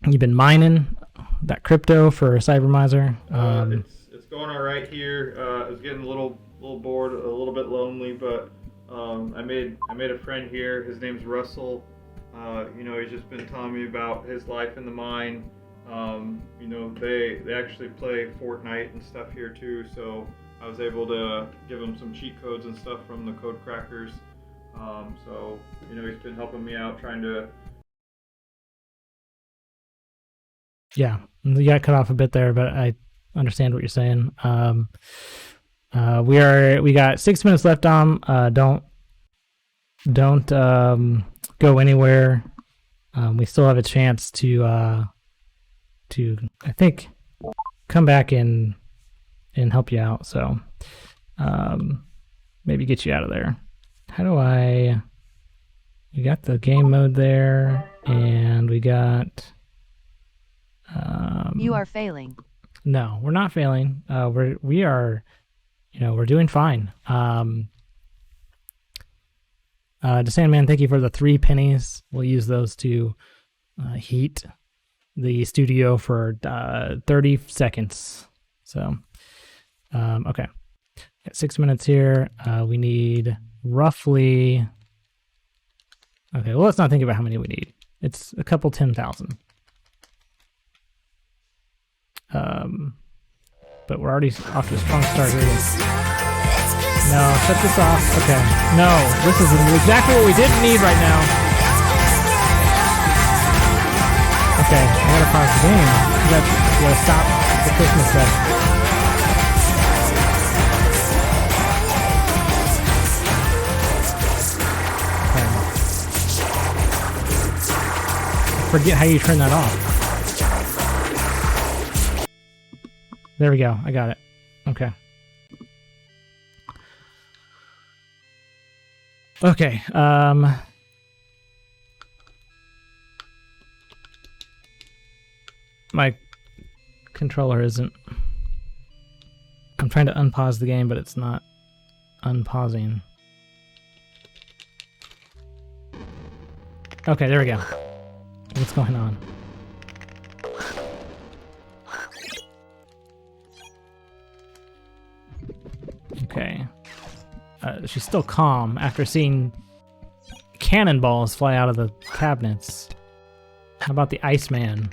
Speaker 3: you've been mining that crypto for Cybermiser.
Speaker 4: It's going all right here. I was getting a little bored, a little bit lonely, but I made a friend here. His name's Russell. You know, he's just been telling me about his life in the mine. You know, they actually play Fortnite and stuff here too, so I was able to give him some cheat codes and stuff from the code crackers. So, you know, he's been helping me out trying to...
Speaker 3: Yeah, you got cut off a bit there, but I understand what you're saying. We got 6 minutes left, Dom. Don't go anywhere. We still have a chance to I think come back and help you out. So maybe get you out of there. How do I? We got the game mode there, and we got.
Speaker 9: You are failing.
Speaker 3: No, we're not failing. We are, you know, we're doing fine. The Sandman, thank you for the 3 pennies. We'll use those to heat the studio for 30 seconds. So, okay. Got 6 minutes here. We need roughly... Okay, well, let's not think about how many we need. It's a couple 10,000. But we're already off to a strong start here. No, shut this off. Okay. No, this is exactly what we didn't need right now. Okay, I gotta pause the game. You gotta stop the Christmas stuff. Okay. Forget how you turn that off. There we go. I got it. Okay. Okay. My controller isn't... I'm trying to unpause the game, but it's not unpausing. Okay, there we go. What's going on? Okay. She's still calm after seeing cannonballs fly out of the cabinets. How about the Iceman?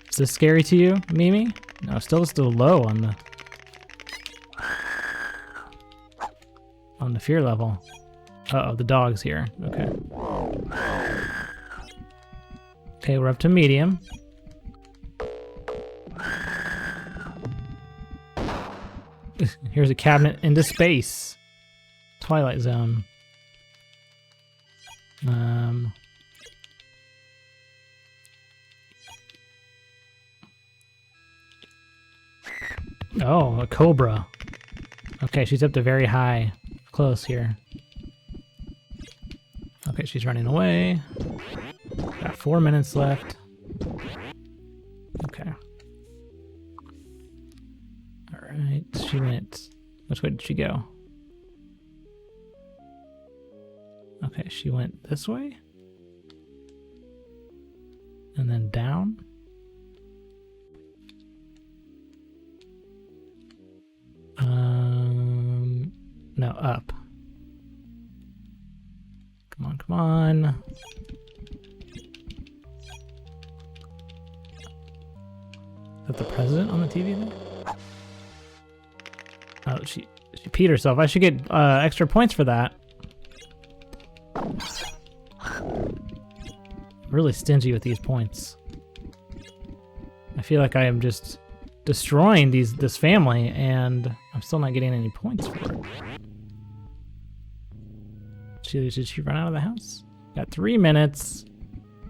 Speaker 3: Is this scary to you, Mimi? No, still low on the fear level. Uh-oh, the dog's here. Okay. Okay, we're up to medium. Here's a cabinet into space. Twilight Zone. Oh, a cobra. Okay, she's up to very high. Close here. Okay, she's running away. Got 4 minutes left. Okay. Alright, she went... Which way did she go? Okay, she went this way. And then down. No, up. Come on, come on. Is that the president on the TV there? Oh, she peed herself. I should get extra points for that. Really stingy with these points. I feel like I am just destroying this family, and I'm still not getting any points for it. Did she run out of the house? Got 3 minutes.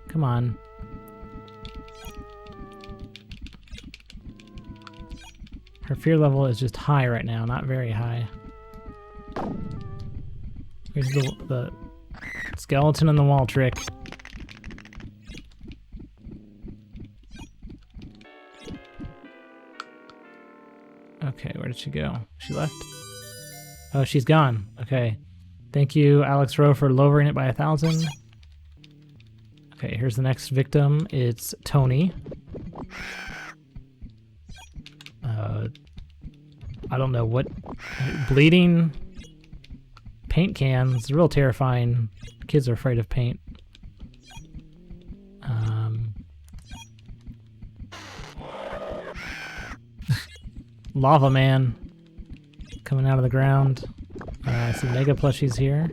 Speaker 3: Come on. Her fear level is just high right now, not very high. Here's the skeleton in the wall trick. Okay, where did she go? She left? Oh, she's gone. Okay. Thank you, Alex Rowe, for lowering it by 1,000. Okay, here's the next victim. It's Tony. I don't know what... Bleeding paint cans. Real terrifying. Kids are afraid of paint. Lava Man coming out of the ground. I see Mega Plushies here.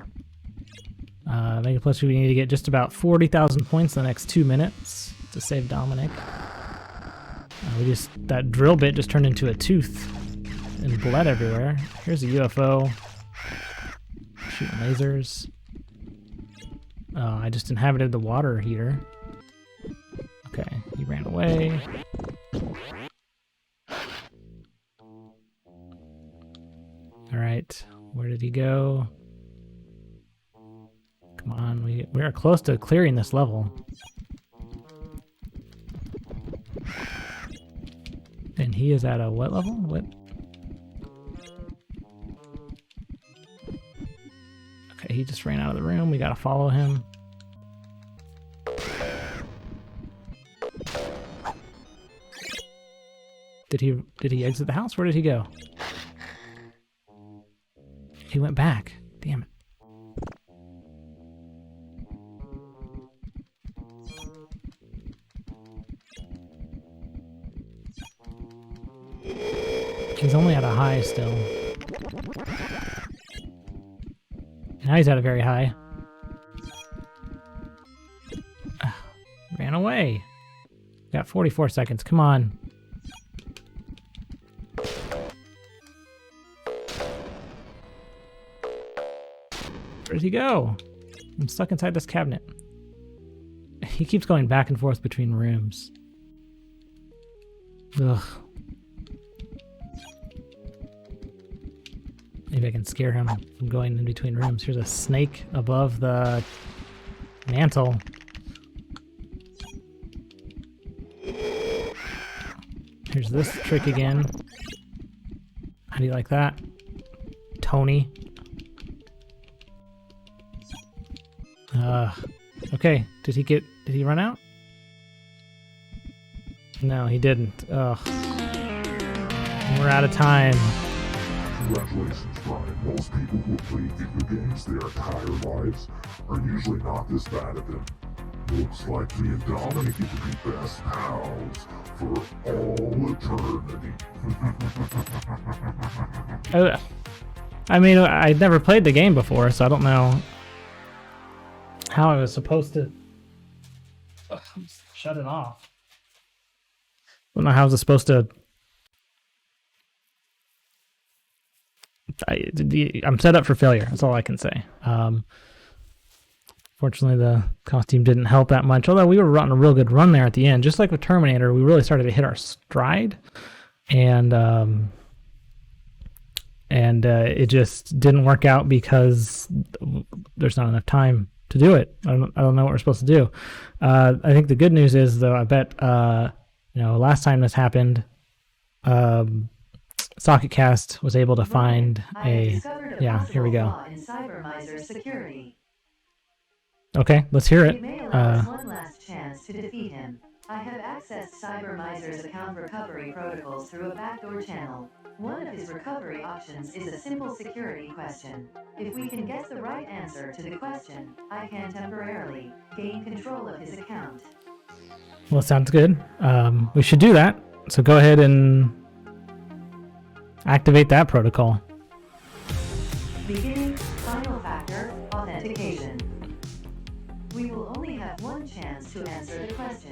Speaker 3: Mega Plushie, we need to get just about 40,000 points in the next 2 minutes to save Dominic. That drill bit just turned into a tooth and bled everywhere. Here's a UFO. Shooting lasers. I just inhabited the water heater. Okay, he ran away. Alright, where did he go? Come on, we are close to clearing this level. And he is at a what level? What? Okay, he just ran out of the room. We gotta follow him. Did he exit the house? Where did he go? He went back. Damn it. He's only at a high still. Now he's at a very high. Ran away. Got 44 seconds. Come on. Where did he go? I'm stuck inside this cabinet. He keeps going back and forth between rooms. Ugh. Maybe I can scare him from going in between rooms. Here's a snake above the mantle. Here's this trick again. How do you like that? Tony. Okay. Did he run out? No, he didn't. Ugh. We're out of time.
Speaker 7: Congratulations. Brian, most people who have played video games their entire lives are usually not this bad at them. Looks like me and Dominic get to be best pals for all eternity.
Speaker 3: I mean, I'd never played the game before, so I don't know how I was supposed to shut it off. I don't know how I was supposed to. I'm set up for failure. That's all I can say. Fortunately, the costume didn't help that much. Although we were running a real good run there at the end, just like with Terminator, we really started to hit our stride, and it just didn't work out because there's not enough time to do it. I don't know what we're supposed to do. I think the good news is, though, I bet last time this happened, SocketCast was able to find a here we go.
Speaker 5: In Cybermiser's security.
Speaker 3: Okay, let's hear it.
Speaker 5: You may allow us one last chance to defeat him. I have accessed Cybermiser's account recovery protocols through a backdoor channel. One of his recovery options is a simple security question. If we can guess the right answer to the question, I can temporarily gain control of his account.
Speaker 3: Well, sounds good. We should do that. So go ahead and activate that protocol.
Speaker 5: Beginning final factor authentication. We will only have one chance to answer the question.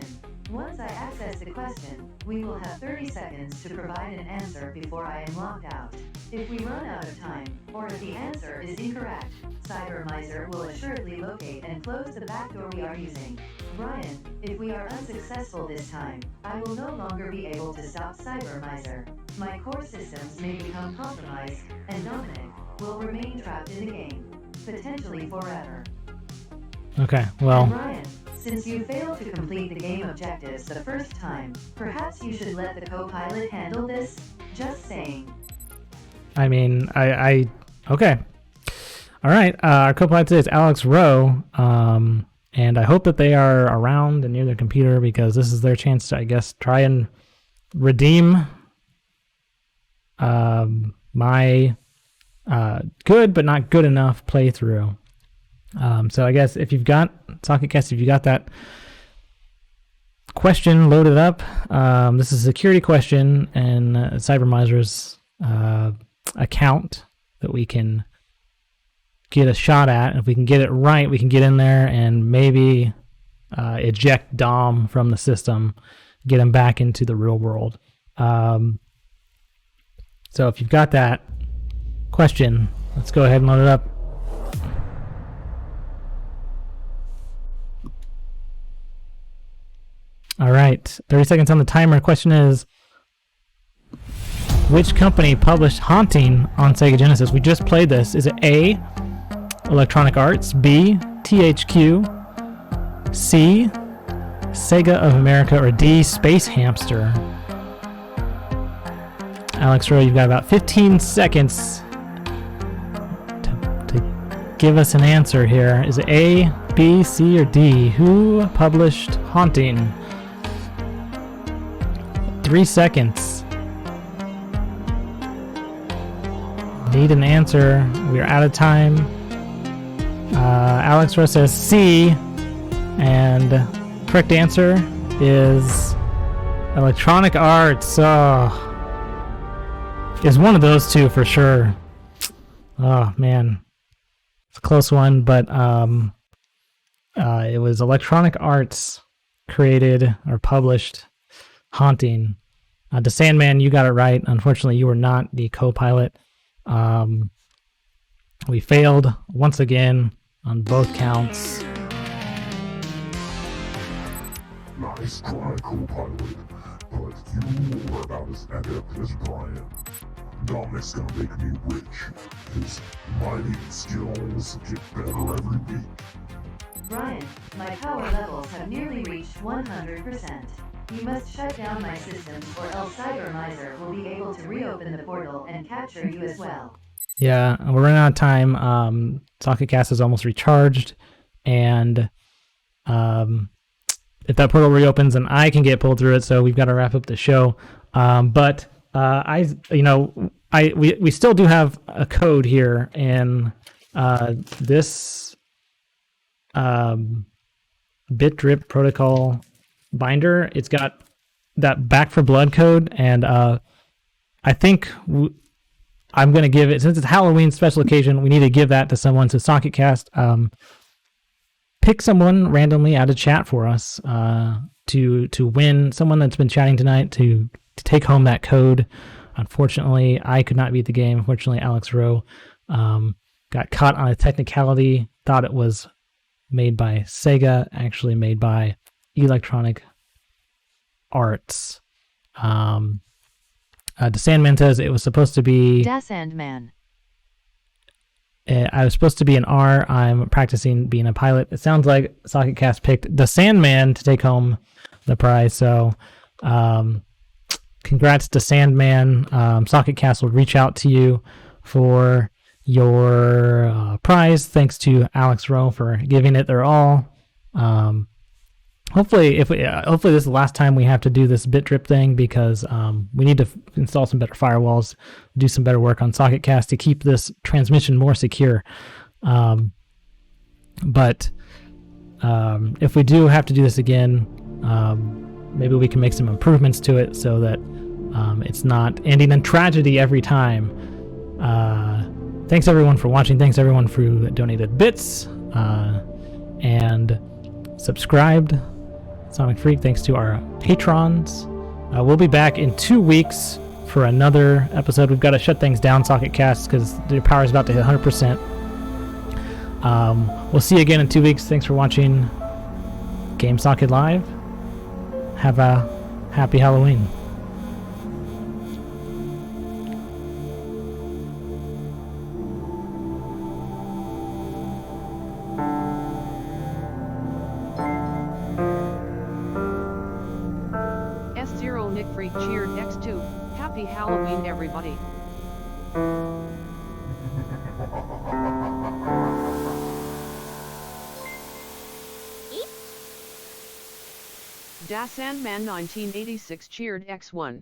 Speaker 5: Once I access the question, we will have 30 seconds to provide an answer before I am locked out. If we run out of time, or if the answer is incorrect, Cybermiser will assuredly locate and close the backdoor we are using. Brian, if we are unsuccessful this time, I will no longer be able to stop Cybermiser. My core systems may become compromised, and Dominic will remain trapped in the game, potentially forever.
Speaker 3: Okay, well.
Speaker 5: And Brian, since you failed to complete the game objectives the first time, perhaps you should let the co-pilot handle this? Just saying.
Speaker 3: I mean, okay. All right, our co-pilot today is Alex Rowe, and I hope that they are around and near their computer because this is their chance to, I guess, try and redeem my good but not good enough playthrough. So I guess if you've got SocketCast, if you got that question loaded up, this is a security question in Cybermiser's account that we can get a shot at. If we can get it right, we can get in there and maybe eject Dom from the system, get him back into the real world. So if you've got that question, let's go ahead and load it up. All right, 30 seconds on the timer. Question is, which company published Haunting on Sega Genesis? We just played this. Is it A, Electronic Arts, B, THQ, C, Sega of America, or D, Space Hamster? Alex Rowe, you've got about 15 seconds to give us an answer here. Is it A, B, C, or D? Who published Haunting? 3 seconds. Need an answer. We're out of time. Alex Rowe says C, and correct answer is Electronic Arts. Is one of those two for sure. Oh man, it's a close one, but it was Electronic Arts created or published Haunting. To Sandman, you got it right. Unfortunately, you were not the co-pilot. We failed once again on both counts.
Speaker 7: Nice try, co-pilot, but you are about as adept as Brian. Dominic's gonna make me rich. His mighty skills get better every week.
Speaker 5: Brian, my power levels have nearly reached 100%. You must shut down my systems or else Cybermiser will be able to reopen the portal and capture you as well.
Speaker 3: Yeah, we're running out of time. SocketCast is almost recharged, and if that portal reopens, then I can get pulled through it, so we've got to wrap up the show. But We still do have a code here in this bit drip protocol binder. It's got that Back for Blood code, and I think I'm going to give it, since it's Halloween special occasion, we need to give that to someone. So SocketCast, pick someone randomly out of chat for us to win, someone that's been chatting tonight to take home that code. Unfortunately, I could not beat the game. Unfortunately, Alex Rowe got caught on a technicality, thought it was made by Sega, actually made by Electronic Arts. The Sandman says it was supposed to be...
Speaker 9: Da Sandman.
Speaker 3: I was supposed to be an R. I'm practicing being a pilot. It sounds like SocketCast picked the Sandman to take home the prize. So, congrats to Sandman. SocketCast will reach out to you for your prize. Thanks to Alex Rowe for giving it their all. Hopefully this is the last time we have to do this bit drip thing, because we need to install some better firewalls, do some better work on SocketCast to keep this transmission more secure. But if we do have to do this again, maybe we can make some improvements to it so that it's not ending in tragedy every time. Thanks everyone for watching. Thanks everyone who donated bits and subscribed. Sonic Freak, thanks to our patrons. We'll be back in 2 weeks for another episode. We've got to shut things down, SocketCast, because the power is about to hit 100%. We'll see you again in 2 weeks. Thanks for watching Game Socket Live. Have a happy Halloween.
Speaker 1: S0 Nick Freak cheered X2. Happy Halloween, everybody. Da Sandman 1986 cheered X1.